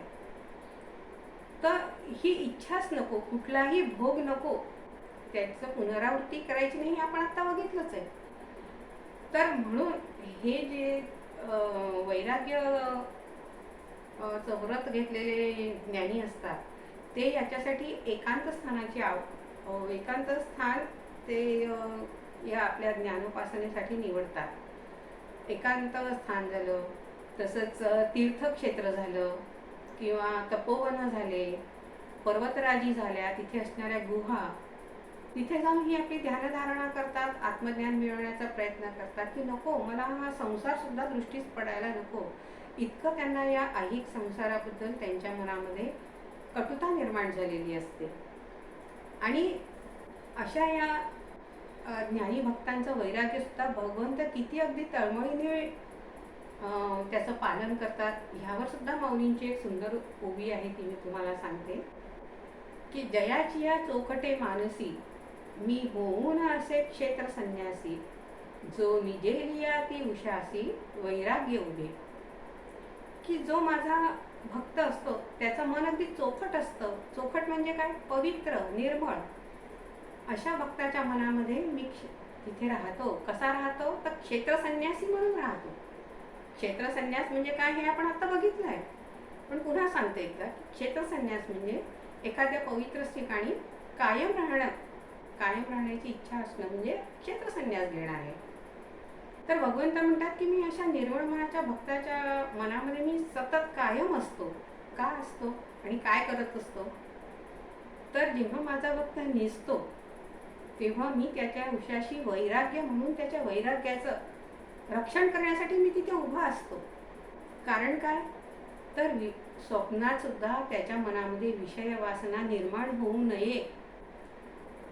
Speaker 1: तर ही इच्छाच नको, कुठलाही भोग नको, त्याचं पुनरावृत्ती करायची नाही, हे आपण आता बघितलंच आहे. तर म्हणून हे जे वैराग्य व्रत घेतलेले ज्ञानी असतात ते याच्यासाठी एकांत स्थान ते या आपल्या ज्ञानोपासनेसाठी निवडतात. एकांत स्थान झालं, तसंच तीर्थक्षेत्र झालं किंवा तपोवन झाले, पर्वतराजी झाल्या, तिथे असणाऱ्या गुहा, तिथे जाऊन ही आपली ध्यानधारणा करतात, आत्मज्ञान मिळवण्याचा प्रयत्न करतात की नको, मला हा संसार सुद्धा दृष्टीस पडायला नको. इतकं त्यांना या ऐहिक संसाराबद्दल त्यांच्या मनामध्ये कटुता निर्माण झालेली असते. आणि अशा या ज्ञानी भक्तांचं वैराग्य सुद्धा भगवंत किती अगदी तळमळीने त्याचं पालन करतात, ह्यावर सुद्धा माऊलींची एक सुंदर ओवी आहे, ती मी तुम्हाला सांगते की जयाची या चोखटे मानसी, मी होऊन असे क्षेत्र संन्यासी, जो निजेलिया ती उशासी, वैराग्य उभे. की जो माझा भक्त असतो त्याचं मन अगदी चोखट असतं. चोखट म्हणजे काय? पवित्र, निर्मळ. अशा भक्ताच्या मनामध्ये मी तिथे राहतो. कसा राहतो? तर क्षेत्र संन्यासी म्हणून राहतो. क्षेत्र संन्यास म्हणजे काय हे आपण आता बघितलं आहे, पण पुन्हा सांगते एकदा. क्षेत्र संन्यास म्हणजे एखाद्या पवित्र ठिकाणी कायम राहण्याची इच्छा असणं म्हणजे क्षेत्र संन्यास घेणं आहे. तर भगवंत म्हणतात की मी अशा निर्मळ मनाच्या भक्ताच्या मनामध्ये मी सतत कायम असतो. का असतो आणि काय करत असतो? तर जेव्हा माझा भक्त निजतो तेव्हा मी त्याच्या उशाशी वैराग्य म्हणून त्याच्या वैराग्याचं रक्षण करण्यासाठी मी तिथे उभा असतो. कारण काय? तर स्वप्नात सुद्धा त्याच्या मनामध्ये विषय वासना निर्माण होऊ नये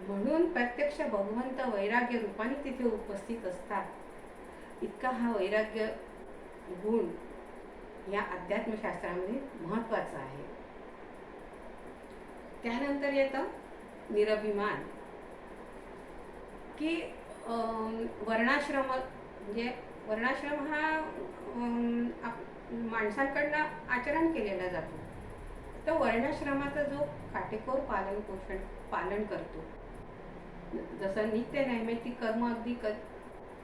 Speaker 1: म्हणून प्रत्यक्ष भगवंत वैराग्य रूपाने तिथे उपस्थित असतात. इतका हा वैराग्य गुण या अध्यात्मशास्त्रामध्ये महत्त्वाचा आहे. त्यानंतर येतं निरभिमान, की वर्णाश्रम म्हणजे वर्णाश्रम हा माणसांकडनं आचरण केलेला जातो. तर वर्णाश्रमाचा जो काटेकोर पालन करतो, जसं नित्य नैमित्तिक कर्म अगदी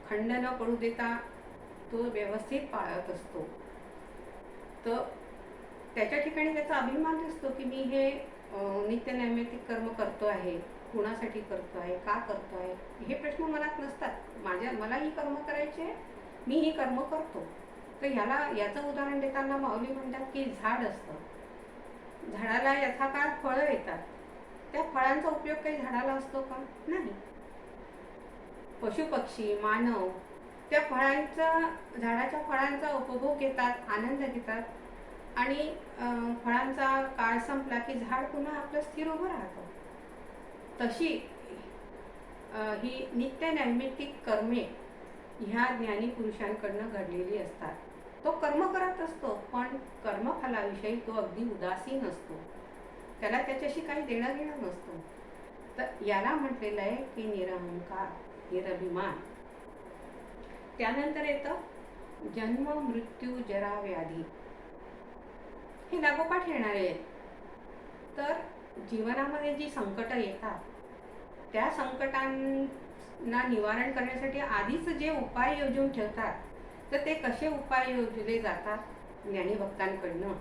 Speaker 1: खंड न पडू देता तो व्यवस्थित पाळत असतो, तर त्याच्या ठिकाणी त्याचा अभिमान असतो की मी हे नित्य नैमित्तिक कर्म करतो आहे, कुणासाठी करतो आहे, का करतो आहे, हे प्रश्न मनात नसतात. मला ही कर्म करायची आहे, मी ही कर्म करतो. तर याचं उदाहरण देताना माऊली म्हणतात की झाड असतं, झाडाला यथाकाळ फळं येतात. त्या फळांचा उपयोग काही झाडाला असतो का? नाही. पशुपक्षी, मानव त्या झाडाच्या फळांचा उपभोग घेतात, आनंद घेतात आणि फळांचा काळ संपला की झाड पुन्हा आपलं स्थिर उभं राहतं. तशी ही नित्य नैमित्तिक कर्मे ह्या ज्ञानी पुरुषांकडनं घडलेली असतात. तो कर्म करत असतो, पण कर्मफलाविषयी तो अगदी उदासीन असतो, त्याला त्याच्याशी काही देणं घेणं नसतं. तर याला म्हटलेलं आहे की निरहंकार, निरभिमान. त्यानंतर येतं जन्म, मृत्यू, जरा, व्याधी. हे लागोपाठ येणारे आहेत. तर जीवनामध्ये जी संकटं येतात त्या संकटांना निवारण करण्यासाठी आधीच जे उपाय योजून ठेवतात, तर ते कसे उपाय योजले जातात ज्ञानीभक्तांकडनं,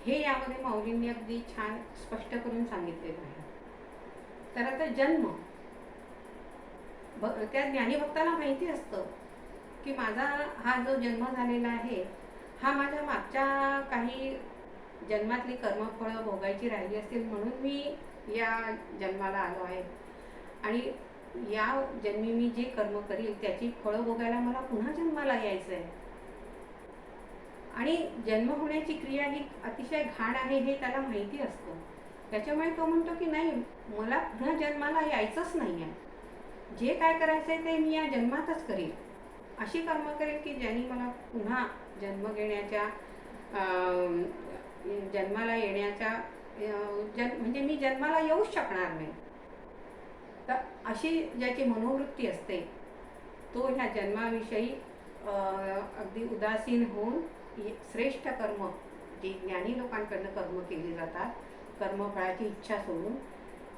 Speaker 1: हे यामध्ये माऊलींनी अगदी छान स्पष्ट करून सांगितलेलं आहे. तर आता जन्म, त्या ज्ञानीभक्ताला माहिती असतं की माझा हा जो जन्म झालेला आहे हा माझ्या मागच्या काही जन्मातली कर्मफळं भोगायची राहिली असतील म्हणून मी या जन्माला आलो आहे, आणि या जन्मी मी जे कर्म करील त्याची फळं भोगायला मला पुन्हा जन्माला यायचं आहे. आणि जन्म होण्याची क्रिया ही अतिशय घाण आहे हे त्याला माहिती असतं. त्याच्यामुळे तो म्हणतो की नाही, मला पुन्हा जन्माला यायचंच नाही आहे, जे काय करायचं आहे ते मी या जन्मातच करेल. अशी कर्म करेल की ज्यांनी मला पुन्हा जन्माला येण्याच्या म्हणजे मी जन्माला येऊच शकणार नाही. तर अशी ज्याची मनोवृत्ती असते तो ह्या जन्माविषयी अगदी उदासीन होऊन श्रेष्ठ कर्म जी ज्ञानी लोकांकडनं कर्म केली जातात, कर्मफळाची इच्छा सोडून,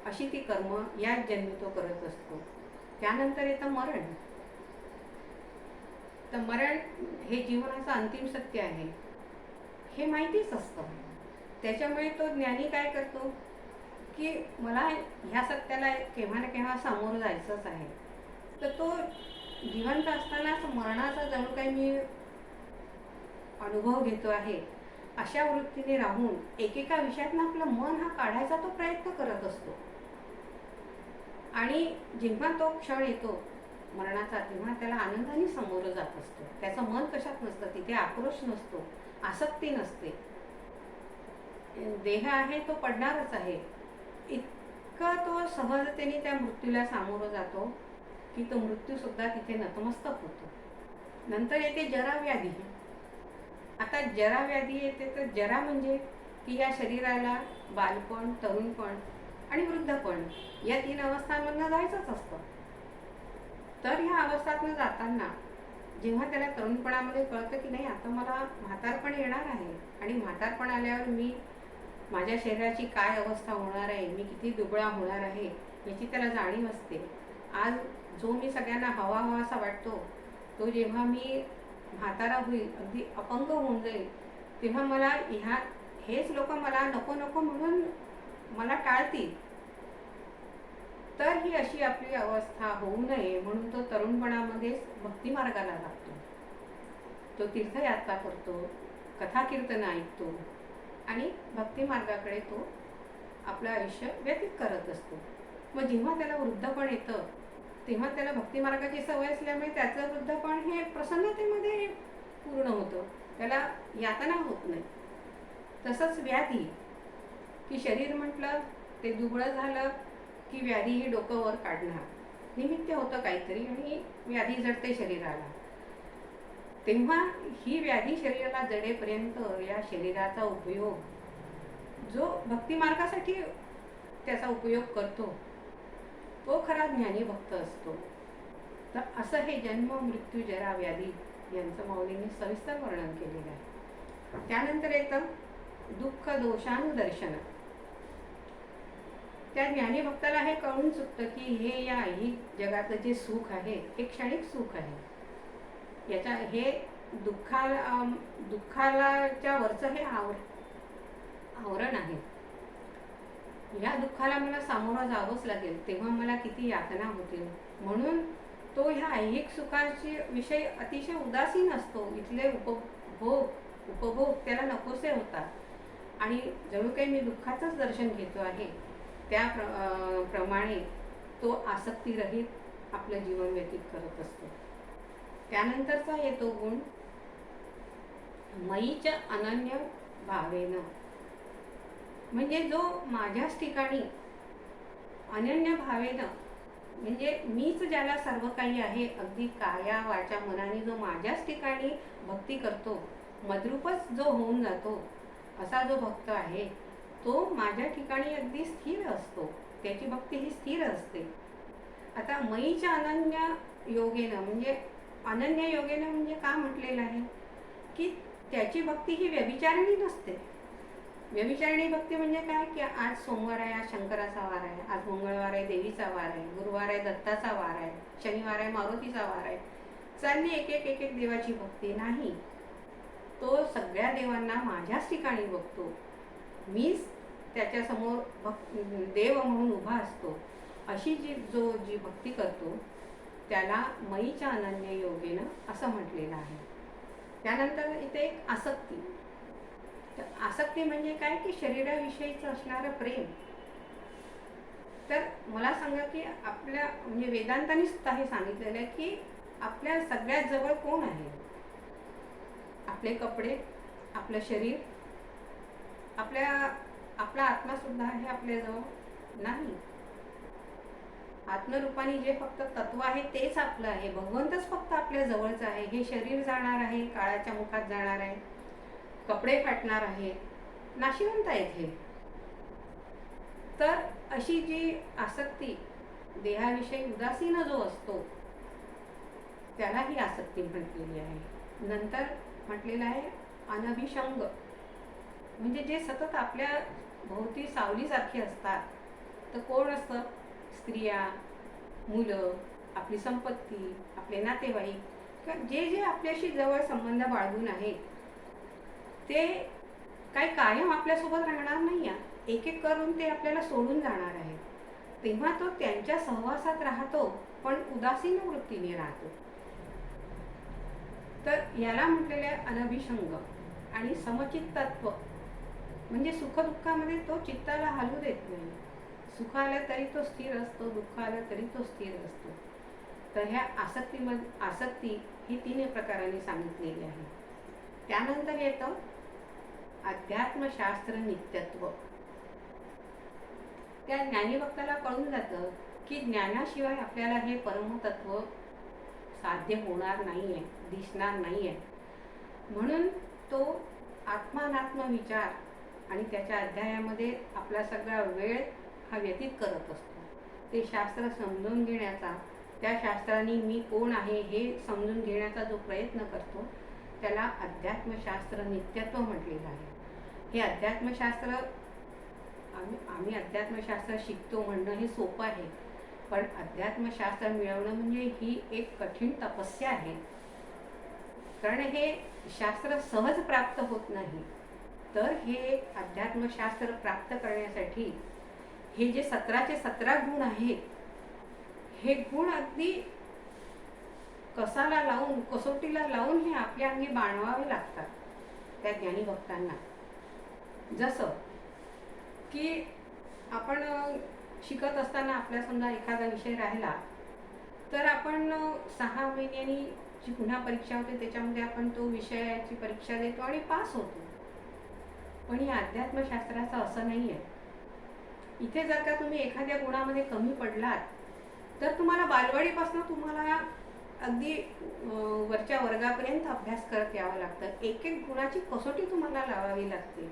Speaker 1: अशी ती कर्म या जन्मी तो करत असतो. त्यानंतर येतं मरण. तर मरण हे जीवनाचं अंतिम सत्य आहे हे माहितीच असतं. त्याच्यामुळे तो ज्ञानी काय करतो की मला ह्या सत्याला केव्हा ना केव्हा सामोरं जायचंच आहे. तर तो जिवंत असतानाच मरणाचा जणू काही मी अनुभव घेतो आहे अशा वृत्तीने राहून एकेका विषयातनं आपलं मन हा काढायचा तो प्रयत्न करत असतो. आणि जेव्हा तो क्षण येतो मरणाचा, तेव्हा त्याला आनंदाने सामोरं जात असतो. त्याचं मन कशात नसतं, तिथे आक्रोश नसतो, आसक्ती नसते. देह आहे तो पडणारच आहे, इतका तो सहजतेने त्या मृत्यूला सामोरं जातो की तो मृत्यू सुद्धा तिथे नतमस्तक होतो. नंतर येते जराव्याधी. आता जराव्याधी येते तर जरा म्हणजे की या शरीराला बालपण, तरुणपण आणि वृद्धपण या 3 अवस्थांमधनं जायचंच असतं. तर ह्या अवस्थातनं जाताना जेव्हा त्याला तरुणपणामध्ये कळतं की नाही आता मला म्हातारपण येणार आहे आणि म्हातारपण आल्यावर मी माझ्या शरीराची काय अवस्था होणार आहे, मी किती दुबळा होणार आहे याची त्याला जाणीव असते. आज जो मी सगळ्यांना हवा असा वाटतो तो जेव्हा मी म्हातारा होईल, अगदी अपंग होऊन जाईल, तेव्हा मला हेच लोक मला नको नको म्हणून मला टाळतील. तर ही अशी आपली अवस्था होऊ नये म्हणून तो तरुणपणामध्येच भक्ती मार्गाला लागतो. तो तीर्थयात्रा करतो, कथा कीर्तन ऐकतो आणि भक्ती मार्गाकडे तो आपलं आयुष्य व्यतीत करत असतो. मग जेव्हा त्याला वृद्धपण येतं तेव्हा त्याला भक्ती मार्गाची सवय असल्यामुळे त्याचं वृद्धपण हे प्रसन्नतेमध्ये पूर्ण होतं, त्याला यातना होत नाही. तसंच व्याधी, की शरीर म्हटलं ते दुबळं झालं की व्याधी ही डोकं वर काढणार, निमित्त होतं काहीतरी आणि व्याधी जडते शरीराला. तेव्हा ही व्याधी शरीराला जडेपर्यंत या शरीराचा उपयोग जो भक्ती मार्गासाठी त्याचा उपयोग करतो तो खरा ज्ञानी भक्त असतो. तर असं हे जन्म, मृत्यू, जरा, व्याधी यांचं माऊलींनी सविस्तर वर्णन केलेलं आहे. त्यानंतर येतं दुःख दोषानुदर्शन. त्या ज्ञानी भक्ताला हे कळून चुकतं की हे या ऐहिक जगातलं जे सुख आहे हे क्षणिक सुख आहे. याच्या हे दुःखालाच्या वरचं हे आवरण आहे. या दुःखाला मला सामोरं जावंच लागेल, तेव्हा मला किती यातना होतील. म्हणून तो ह्या ऐहिक सुखाची विषय अतिशय उदासीन असतो. इथले उपभोग त्याला नकोसे होतात आणि जणू काही मी दुःखाचंच दर्शन घेतो आहे त्याप्रमाणे तो आसक्तीरहित आपलं जीवन व्यतीत करत असतो. त्यानंतरचा येतो गुण मयीच्या अनन्य भावेनं. म्हणजे जो माझ्याच ठिकाणी अनन्य भावेनं, म्हणजे मीच ज्याला सर्व काही आहे, अगदी काया वाचा मनाने जो माझ्याच ठिकाणी भक्ती करतो, मद्रूपच जो होऊन जातो, असा जो भक्त आहे तो माझ्या ठिकाणी अगदी स्थिर असतो, त्याची भक्ती ही स्थिर असते. आता मयीच्या अनन्य योगेनं, म्हणजे अनन्य योगेनं म्हणजे का म्हटलेलं आहे की त्याची भक्ती ही व्यभिचारिणी नसते. व्यभिचारिणी भक्ती म्हणजे काय की आज सोमवार आहे, आज शंकराचा वार आहे, आज मंगळवार आहे, देवीचा वार आहे, गुरुवार आहे, दत्ताचा वार आहे, शनिवार आहे, मारुतीचा वार आहे, चालली एक एक देवाची भक्ती नाही. तो सगळ्या देवांना माझ्याच ठिकाणी बघतो, मीच त्याच्यासमोर देव म्हणून उभा असतो. अशी जी भक्ती करतो त्याला मयीच्या अनन्य योगेनं असं म्हटलेलं आहे. त्यानंतर इथे एक आसक्ती. आसक्ती म्हणजे काय की शरीराविषयीचं असणारं प्रेम. तर मला सांगा की आपल्या म्हणजे वेदांतांनी सुद्धा हे सांगितलेलं आहे की आपल्या सगळ्यात जवळ कोण आहे? आपले कपडे, आपलं शरीर, आपला आत्मा सुद्धा आहे आपल्याजवळ नाही. आत्मरूपाने जे फक्त तत्व आहे तेच आपलं आहे, भगवंतच फक्त आपल्या जवळच आहे. हे शरीर जाणार आहे, काळाच्या मुखात जाणार आहे, कपडे फाटणार आहे, नाशिवंत आहेत हे. तर अशी जी आसक्ती, देहाविषयी उदासीन जो असतो त्याला ही आसक्ती म्हटलेली आहे. नंतर म्हटलेलं आहे अनभिषंग, म्हणजे जे सतत आपल्या भोवती सावलीसारखे असतात. तर कोण असतं? स्त्रिया, मुलं, आपली संपत्ती, आपले नातेवाईक, किंवा जे आपल्याशी जवळ संबंध बाळगून आहेत ते काही कायम आपल्यासोबत राहणार नाही. एक एक करून ते आपल्याला सोडून जाणार आहे. तेव्हा तो त्यांच्या सहवासात राहतो पण उदासीन वृत्तीने राहतो. तर याला म्हटलेलं आहे अनभिषंग. आणि समचित्तत्व म्हणजे सुखदुःखामध्ये तो चित्ताला हलू देत नाही. सुख आलं तरी तो स्थिर असतो, दुःख आलं तरी तो स्थिर असतो. तर ह्या आसक्ती ही 3 प्रकारांनी सांगितलेली आहे. त्यानंतर येतं अध्यात्मशास्त्र नित्यत्व. त्या ज्ञानीभक्ताला कळून जातं की ज्ञानाशिवाय आपल्याला हे परमतत्व साध्य होणार नाही आहे, दिसणार नाही आहे. म्हणून तो आत्मानात्म विचार आणि त्याच्या अध्यायामध्ये आपला सगळा वेळ हा व्यतीत करत असतो. ते शास्त्र समजून घेण्याचा, त्या शास्त्राने मी कोण आहे हे समजून घेण्याचा जो प्रयत्न करतो त्याला अध्यात्मशास्त्र नित्यत्व म्हटलेलं आहे. हे अध्यात्मशास्त्र आम्ही अध्यात्मशास्त्र शिकतो म्हणणं हे सोपं आहे, पण अध्यात्मशास्त्र मिळवणं म्हणजे ही एक कठीण तपस्या आहे. कारण हे शास्त्र सहज प्राप्त होत नाही. तर हे अध्यात्मशास्त्र प्राप्त करण्यासाठी हे जे 17चे 17 गुण आहेत, हे गुण अगदी कसाला लावून, कसोटीला लावून हे आपल्या अंगी बाणवावे लागतात त्या ज्ञानीभक्तांना. जसं की आपण शिकत असताना आपल्या समजा एखादा विषय राहिला तर आपण 6 महिन्यांनी जी पुन्हा परीक्षा होते त्याच्यामध्ये आपण तो विषयाची परीक्षा देतो आणि पास होतो. पण या अध्यात्मशास्त्राचं असं नाही आहे. इथे जर का तुम्ही एखाद्या गुणामध्ये कमी पडलात तर तुम्हाला बालवाडीपासून तुम्हाला अगदी वरच्या वर्गापर्यंत अभ्यास करत यावं लागतं. एक एक गुणाची कसोटी तुम्हाला लावावी लागते.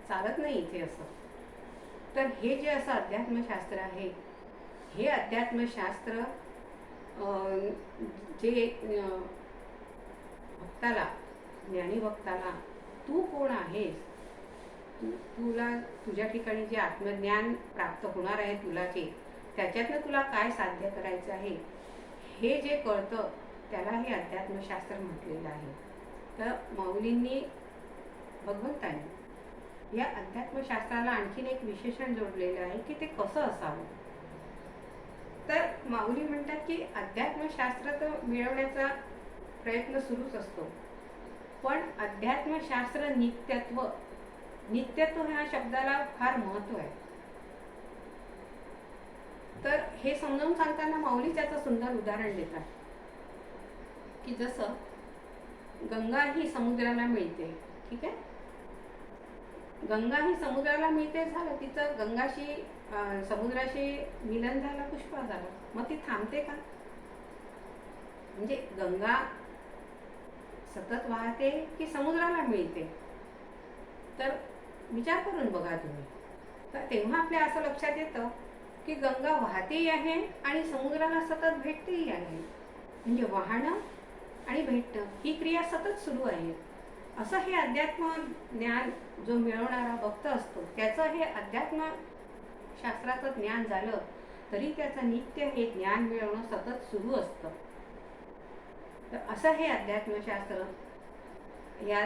Speaker 1: चालत नाही इथे असं. तर हे जे असं अध्यात्मशास्त्र आहे, हे अध्यात्मशास्त्र जे भक्ताला, ज्ञानी भक्ताला तू कोण आहेस, तुला तुझ्या ठिकाणी जे आत्मज्ञान प्राप्त होणार आहे तुला ते, त्याच्यातनं तुला काय साध्य करायचं आहे हे जे कळतं त्याला हे अध्यात्मशास्त्र म्हटलेलं आहे. तर माऊलींनी, भगवंतांनी या अध्यात्मशास्त्राला आणखीन एक विशेषण जोडलेलं आहे की ते कसं असावं. तर माऊली म्हणतात की अध्यात्मशास्त्र तर मिळवण्याचा प्रयत्न सुरूच असतो, पण अध्यात्मशास्त्र नित्यत्व ह्या शब्दाला फार महत्त्व आहे. तर हे समजावून सांगताना माऊली त्याचं सुंदर उदाहरण देतात की जसं गंगा ही समुद्राला मिळते, ठीक आहे. गंगा ही समुद्राला मिळते, झालं तिचं गंगाशी समुद्राशी मिलन झालं, पुष्कळ झालं. मग ती थांबते का? म्हणजे गंगा सतत वाहते की समुद्राला मिळते? तर विचार करून बघा तुम्ही. तर तेव्हा आपल्या असं लक्षात येतं की गंगा वाहतेही आहे आणि समुद्राला सतत भेटतेही आहे. म्हणजे वाहणं आणि भेटणं ही क्रिया सतत सुरू आहे. असं हे अध्यात्म ज्ञान जो मिळवणारा भक्त असतो त्याचं हे अध्यात्म शास्त्राचं ज्ञान झालं तरी त्याचं नित्य हे ज्ञान मिळवणं सतत सुरू असतं. तर असं हे अध्यात्मशास्त्र या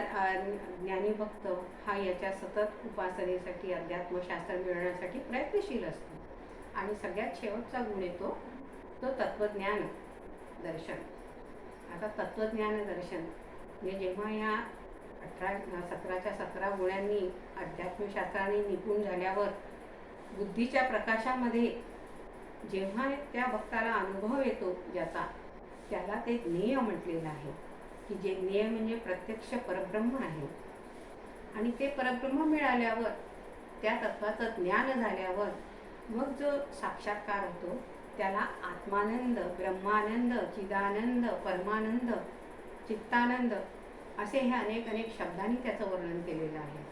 Speaker 1: ज्ञानी भक्त हा याच्या सतत उपासनेसाठी, अध्यात्मशास्त्र मिळवण्यासाठी प्रयत्नशील असतो. आणि सगळ्यात शेवटचा गुण येतो तो तत्वज्ञान दर्शन. आता तत्वज्ञान दर्शन म्हणजे जेव्हा या 17च्या 17 गुणांनी अध्यात्मशास्त्राने निपुण झाल्यावर बुद्धीच्या प्रकाशामध्ये जेव्हा त्या भक्ताला अनुभव येतो ज्याचा, त्याला ते ज्ञेय म्हटलेलं आहे. की जे ज्ञेय म्हणजे प्रत्यक्ष परब्रह्म आहे. आणि ते परब्रह्म मिळाल्यावर, त्या तत्वाचं ज्ञान झाल्यावर मग जो साक्षात्कार होतो त्याला आत्मानंद, ब्रह्मानंद, चिदानंद, परमानंद, चित्तानंद असे हे अनेक शब्दांनी त्याचं वर्णन केलेलं आहे.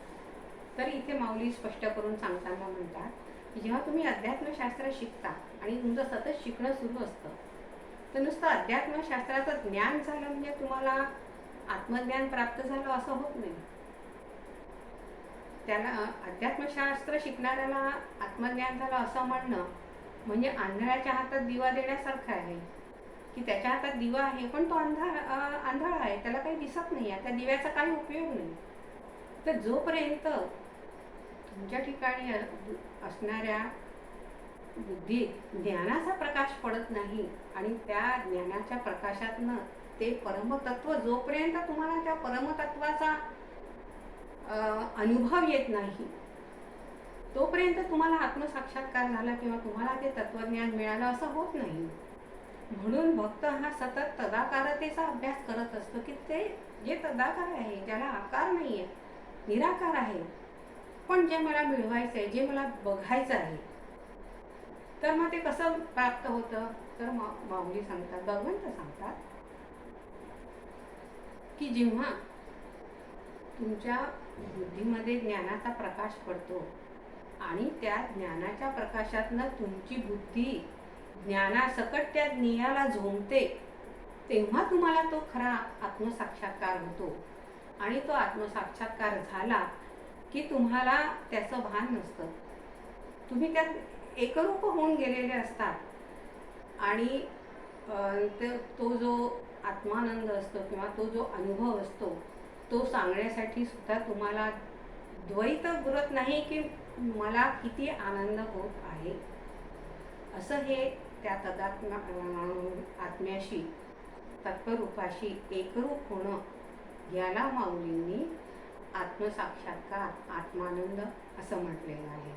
Speaker 1: तर इथे माऊली स्पष्ट करून सांगताना म्हणतात की जेव्हा तुम्ही अध्यात्मशास्त्र शिकता आणि तुमचं सतत शिकणं सुरू असतं तर नुसतं अध्यात्मशास्त्राचं ज्ञान झालं म्हणजे तुम्हाला आत्मज्ञान प्राप्त झालं असं होत नाही. त्याला अध्यात्मशास्त्र शिकणाऱ्याला आत्मज्ञान झालं असं म्हणणं म्हणजे आंधळ्याच्या हातात दिवा देण्यासारखं आहे. की त्याच्या हातात दिवा आहे पण तो आंधळा आहे, त्याला काही दिसत नाही आहे, त्या दिव्याचा काही उपयोग नाही. तर जोपर्यंत तुमच्या ठिकाणी असणाऱ्या बुद्धीत ज्ञानाचा प्रकाश पडत नाही आणि त्या ज्ञानाच्या प्रकाशातनं ते परमतत्व जोपर्यंत तुम्हाला त्या परमतत्वाचा अनुभव येत नाही तोपर्यंत तुम्हाला आत्मसाक्षात्कार झाला किंवा तुम्हाला ते तत्वज्ञान मिळालं असं होत नाही. म्हणून भक्त हा सतत तदाकारतेचा अभ्यास करत असतो की ते जे तदाकार आहे, ज्याला आकार नाही आहे, निराकार आहे, पण जे मला मिळवायचं आहे, जे मला बघायचं आहे, तर मग ते कसं प्राप्त होतं? तर माऊली सांगतात, भगवंत सांगतात की जेव्हा तुमच्या बुद्धीमध्ये ज्ञानाचा प्रकाश पडतो आणि त्या ज्ञानाच्या प्रकाशातनं तुमची बुद्धी ज्ञानासकट त्या ज्ञेयाला झोंबते, तेव्हा तुम्हाला तो खरा आत्मसाक्षात्कार होतो. आणि तो आत्मसाक्षात्कार झाला की तुम्हाला त्याचं भान नसतं. तुम्ही त्यात एकरूप होऊन गेलेले असतात आणि तो जो आत्मानंद असतो किंवा तो जो अनुभव असतो तो सांगण्यासाठी सुद्धा तुम्हाला द्वैत उरत नाही की मला किती आनंद होत आहे. असं हे त्या आत्म्याशी, तत्वरूपाशी एकरूप होणं, याला माऊलींनी आत्मसाक्षात्कार, आत्मानंद असं म्हटलेलं आहे.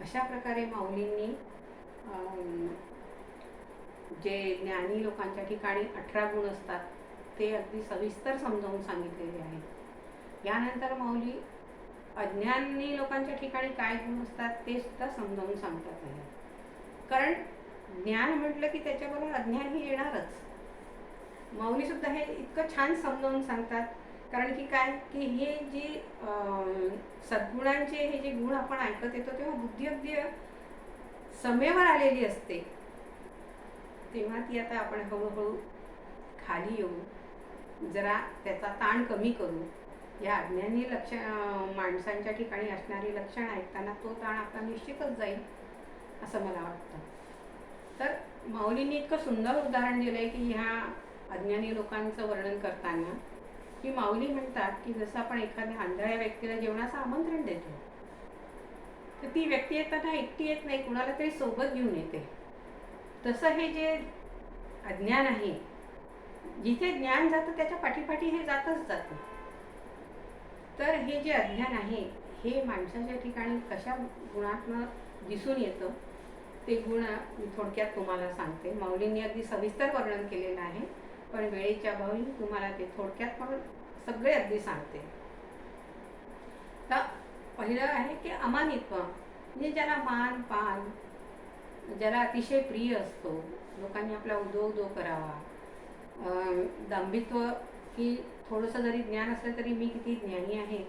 Speaker 1: अशा प्रकारे माऊलींनी जे ज्ञानी लोकांच्या ठिकाणी 18 गुण असतात ते अगदी सविस्तर समजावून सांगितलेले आहेत. यानंतर माऊली अज्ञानी लोकांच्या ठिकाणी काय गुण असतात ते सुद्धा समजावून सांगतात आहे. कारण ज्ञान म्हटलं की त्याच्याबरोबर अज्ञान ही येणारच. माऊली सुद्धा हे इतकं छान समजावून सांगतात. कारण की काय की हे जे सद्गुणांचे हे जे गुण आपण ऐकत येतो तेव्हा बुद्धी अगदी समेवर आलेली असते. तेव्हा ती आता आपण हळूहळू खाली येऊ, जरा त्याचा ताण कमी करू. या अज्ञानी माणसांच्या ठिकाणी असणारी लक्षणं ऐकताना तो ताण आपला निश्चितच जाईल असं मला वाटतं. तर माऊलींनी इतकं सुंदर उदाहरण दिलंय की ह्या अज्ञानी लोकांचं वर्णन करताना की माऊली म्हणतात की जसं आपण एखाद्या आंधळ्या व्यक्तीला जेवणाचं आमंत्रण देतो, तर ती व्यक्ती येताना एकटी येत नाही, कुणाला तरी सोबत घेऊन येते. तसं हे जे अज्ञान आहे, जिथे ज्ञान जातं त्याच्या पाठीपाठी हे जातच जातं. तर हे जे अज्ञान आहे हे माणसाच्या ठिकाणी कशा गुणातनं दिसून येतं ते गुण मी थोडक्यात तुम्हाला सांगते. माऊलींनी अगदी सविस्तर वर्णन केलेलं आहे, पण वेळेच्या अभावी तुम्हाला ते थोडक्यात पण सगळे अगदी सांगते. तर पहिलं आहे की अमानित्व, म्हणजे ज्याला मान पान, ज्याला अतिशय प्रिय असतो, लोकांनी आपला उदो उदो करावा. दांभित्व की थोडंसं जरी ज्ञान असलं तरी मी किती ज्ञानी आहे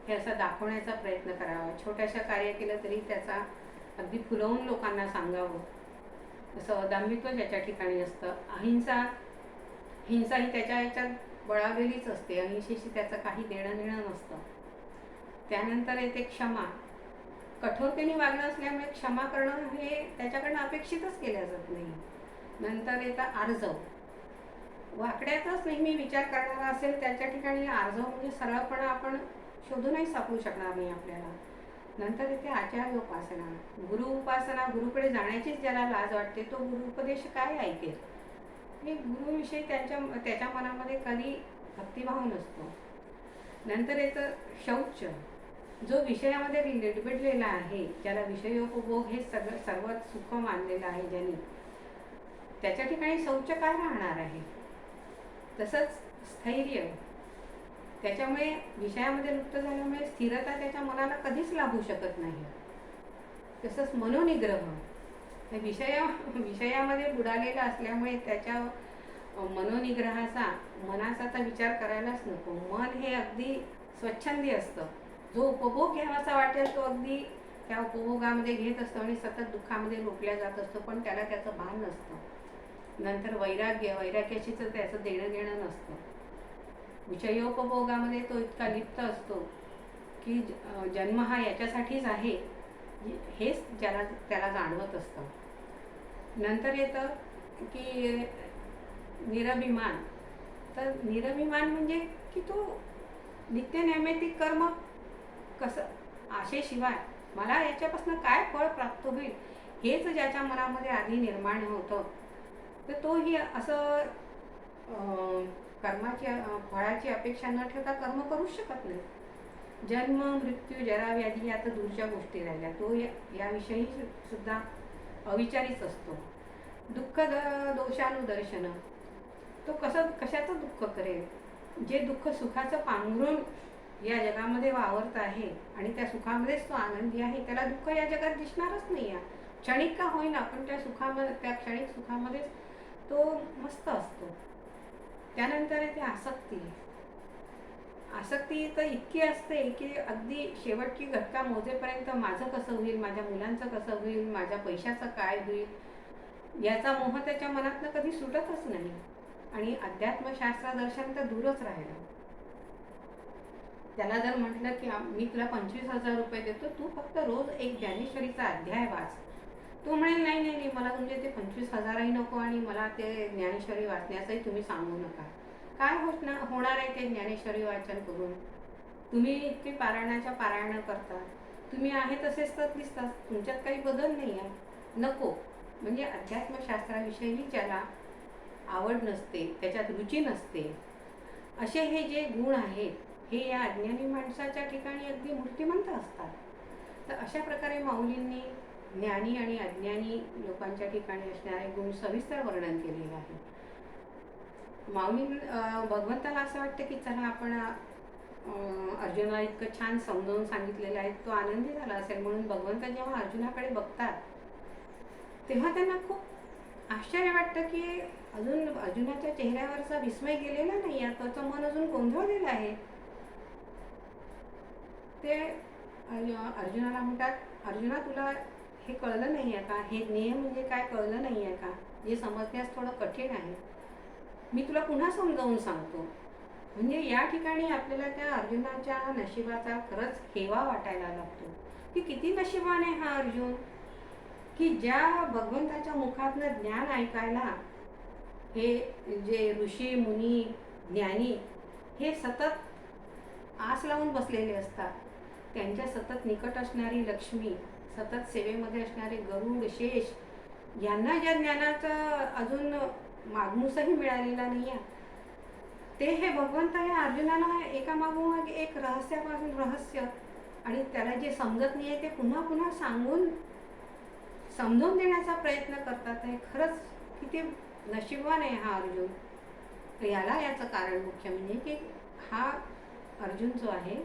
Speaker 1: हे असं दाखवण्याचा प्रयत्न करावा. छोट्याशा कार्य केलं तरी त्याचा अगदी फुलवून लोकांना सांगावं, असं दांभित्व ज्याच्या ठिकाणी असतं. अहिंसा, हिंसा ही त्याच्या ह्याच्यात बळावलेलीच असते, अहिंसेशी त्याचं काही देणं घेणं नसतं. त्यानंतर येते क्षमा, कठोरतेने वागणं असल्यामुळे क्षमा करणं हे त्याच्याकडनं अपेक्षितच केल्या जात नाही. नंतर येतं आर्जव, वाकड्याचाच नेहमी विचार करणारा असेल त्याच्या ठिकाणी आर्जव म्हणजे सरळपणा आपण शोधूनही सापडू शकणार नाही आपल्याला. नंतर येते आचार्य उपासना, गुरु उपासना, गुरुकडे जाण्याचीच ज्याला लाज वाटते तो गुरु उपदेश काय ऐकेल. हे गुरुविषयी त्याच्या मनामध्ये कधी भक्तिभाव नसतो. नंतर येतं शौच, जो विषयामध्ये लिडबिडलेला आहे, ज्याला विषयोपभोग हे सर्वात सुख मानलेलं आहे ज्यांनी, त्याच्या ठिकाणी शौच काय राहणार आहे. तसंच स्थैर्य, त्याच्यामुळे विषयामध्ये लुप्त झाल्यामुळे स्थिरता त्याच्या मनाला कधीच लाभू शकत नाही. तसंच मनोनिग्रह, विषयामध्ये बुडालेला असल्यामुळे त्याच्या मनोनिग्रहाचा, मनाचा विचार करायलाच नको. मन हे अगदी स्वच्छंदी असतं, जो उपभोग घ्यावासा वाटेल तो अगदी त्या उपभोगामध्ये घेत असतो आणि सतत दुःखामध्ये लोटल्या जात असतो, पण त्याला त्याचं भान नसतं. नंतर वैराग्य, वैराग्याशी तर त्याचं देणं घेणं नसतं. विषयोपभोगामध्ये तो इतका लिप्त असतो की जन्म हा याच्यासाठीच आहे हेच त्याला जाणवत असतं. नंतर येतं की निरभिमान, तर निरभिमान म्हणजे की तो नित्यनैमित्तिक कर्म कसं आशेशिवाय मला याच्यापासून काय फळ प्राप्त होईल हेच ज्याच्या मनामध्ये आधी निर्माण होतं, तर तोही असं कर्माची फळाची अपेक्षा न ठेवता कर्म करूच शकत नाही. जन्म, मृत्यू, जरा, व्याधी या तर दूरच्या गोष्टी राहिल्या, तो याविषयी सुद्धा अविचारीच असतो. दुःख दोषानुदर्शन, तो कशाचं दुःख करेल? जे दुःख सुखाचं पांघरून या जगामध्ये वावरत आहे आणि त्या सुखामध्येच तो आनंदी आहे, त्याला दुःख या जगात दिसणारच नाही आहे. क्षणिक का होईना, पण त्या सुखामध्ये, त्या क्षणिक सुखामध्येच तो मस्त असतो. त्यानंतर आहे ते आसक्ती. आसक्ती तर इतकी असते की अगदी शेवटची घटका मोजेपर्यंत माझं कसं होईल, माझ्या मुलांचं कसं होईल, माझ्या पैशाचं काय होईल, याचा मोह त्याच्या मनातनं कधी सुटतच नाही. आणि अध्यात्मशास्त्र दर्शन तर दूरच राहिलं. त्याला जर म्हटलं की मी तुला 25,000 रुपये देतो, तू फक्त रोज एक ज्ञानेश्वरीचा अध्याय वाच, तो म्हणेल नाही नाही नाही, मला तुमचे ते 25,000ही नको आणि मला ते ज्ञानेश्वरी वाचण्याचंही तुम्ही सांगू नका. काय होणार आहे ते ज्ञानेश्वरी वाचन करून? तुम्ही इतकी पारायणं करता, तुम्ही आहे तसेच तर दिसतात, तुमच्यात काही बदल नाही आहे, नको. म्हणजे अध्यात्मशास्त्राविषयी ज्याला आवड नसते, त्याच्यात रुची नसते, असे हे जे गुण आहेत हे या अज्ञानी माणसाच्या ठिकाणी अगदी मूर्तिमंत असतात. तर अशा प्रकारे माऊलींनी ज्ञानी आणि अज्ञानी लोकांच्या ठिकाणी असणारे गुण सविस्तर वर्णन केलेले आहे. माऊली भगवंताला असं वाटतं की चला आपण अर्जुनाला इतकं छान समजावून सांगितलेलं आहे, तो आनंदी झाला असेल, म्हणून भगवंत जेव्हा अर्जुनाकडे बघतात तेव्हा त्यांना खूप आश्चर्य वाटतं की अजून अर्जुनाच्या चेहऱ्यावरचा विस्मय गेलेला नाही आहे, त्याचं मन अजून गोंधळलेलं आहे. ते अर्जुनाला म्हणतात, अर्जुना तुला हे कळलं नाही आहे का, हे ज्ञेय म्हणजे काय कळलं नाही आहे का, जे समजण्यास थोडं कठीण आहे, मी तुला पुन्हा समजावून सांगतो. म्हणजे या ठिकाणी आपल्याला त्या अर्जुनाच्या नशिबाचा खरंच हेवा वाटायला लागतो की किती नशिबान आहे हा अर्जुन, की ज्या भगवंताच्या मुखातनं ज्ञान ऐकायला हे जे ऋषी मुनी ज्ञानी हे सतत आस लावून बसलेले असतात, त्यांच्या सतत निकट असणारी लक्ष्मी, सतत सेवेमध्ये असणारे गरुड, शेष, यांना ज्या ज्ञानाचा अजून मागमूसही मिळालेला नाही आहे, ते हे भगवंत या अर्जुनाला एका मागोमाग एक रहस्यापासून रहस्य आणि त्याला जे समजत नाही आहे ते पुन्हा पुन्हा सांगून समजून देण्याचा प्रयत्न करतात. आहे खरंच किती नशीबवान आहे हा अर्जुन. याचं कारण मुख्य म्हणजे की हा अर्जुन जो आहे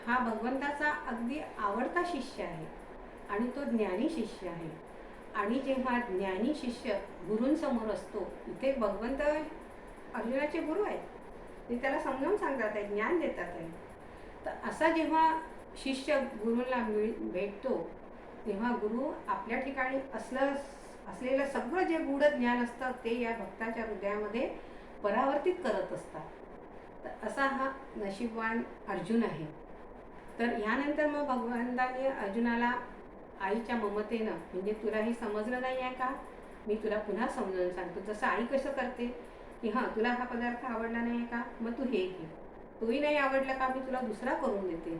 Speaker 1: हा भगवंताचा अगदी आवडता शिष्य आहे आणि तो ज्ञानी शिष्य आहे. आणि जेव्हा ज्ञानी शिष्य गुरूंसमोर असतो, इथे भगवंत अर्जुनाचे गुरु आहेत, ते त्याला समजावून सांगतात आहे, ज्ञान देतात आहे. तर असा जेव्हा शिष्य गुरूंना भेटतो तेव्हा गुरु आपल्या ठिकाणी असलेलं सगळं जे गूढ ज्ञान असतं ते या भक्ताच्या हृदयामध्ये परावर्तित करत असतात. तर असा हा नशीबवान अर्जुन आहे. तर ह्यानंतर मग भगवंताने अर्जुनाला आईच्या ममतेनं, म्हणजे तुलाही समजलं नाही आहे का, मी तुला पुन्हा समजावून सांगतो. जसं आई कसं करते की हां तुला हा पदार्थ आवडला नाही आहे का, मग तू हे घे, तोही नाही आवडला का, मी तुला दुसरा करून देते.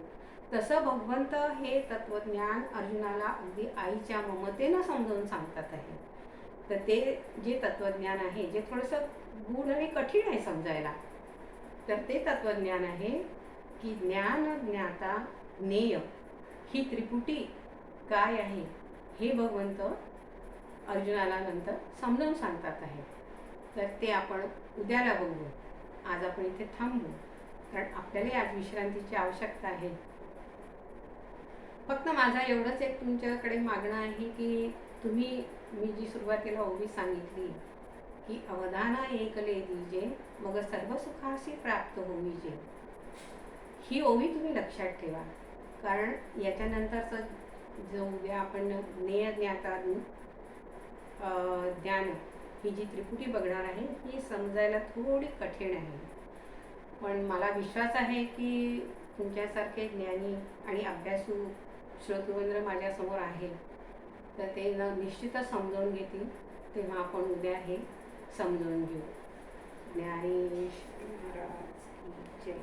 Speaker 1: तसं भगवंत हे तत्वज्ञान अर्जुनाला अगदी आईच्या ममतेनं समजावून सांगतात आहे. तर ते जे तत्वज्ञान आहे जे थोडंसं गूढ आणि कठीण आहे समजायला, तर ते तत्वज्ञान आहे की ज्ञान, ज्ञाता, ज्ञेय ही त्रिपुटी काय आहे हे भगवंत अर्जुनाला नंतर समजावून सांगतात आहे. तर ते आपण उद्याला बघू. आज आपण इथे थांबू, कारण आपल्याला आज विश्रांतीची आवश्यकता आहे. फक्त माझा एवढंच एक तुमच्याकडे मागणं आहे की तुम्ही, मी जी सुरुवातीला ओवी सांगितली की अवधाना एकले दीजे मग सर्व सुखासी प्राप्त होईजे, ही ओवी तुम्ही लक्षात ठेवा. कारण याच्यानंतरचं जो उद्या आपण ज्ञेय, ज्ञाता, ज्ञान ही जी त्रिपुटी बघणार आहे ही समजायला थोडी कठीण आहे. पण मला विश्वास आहे की तुमच्यासारखे ज्ञानी आणि अभ्यासू श्रोतृवृंद माझ्यासमोर आहे, तर ते निश्चितच समजावून घेतील. तेव्हा आपण उद्या हे समजावून घेऊ. ज्ञानेश्वर महाराज की जय.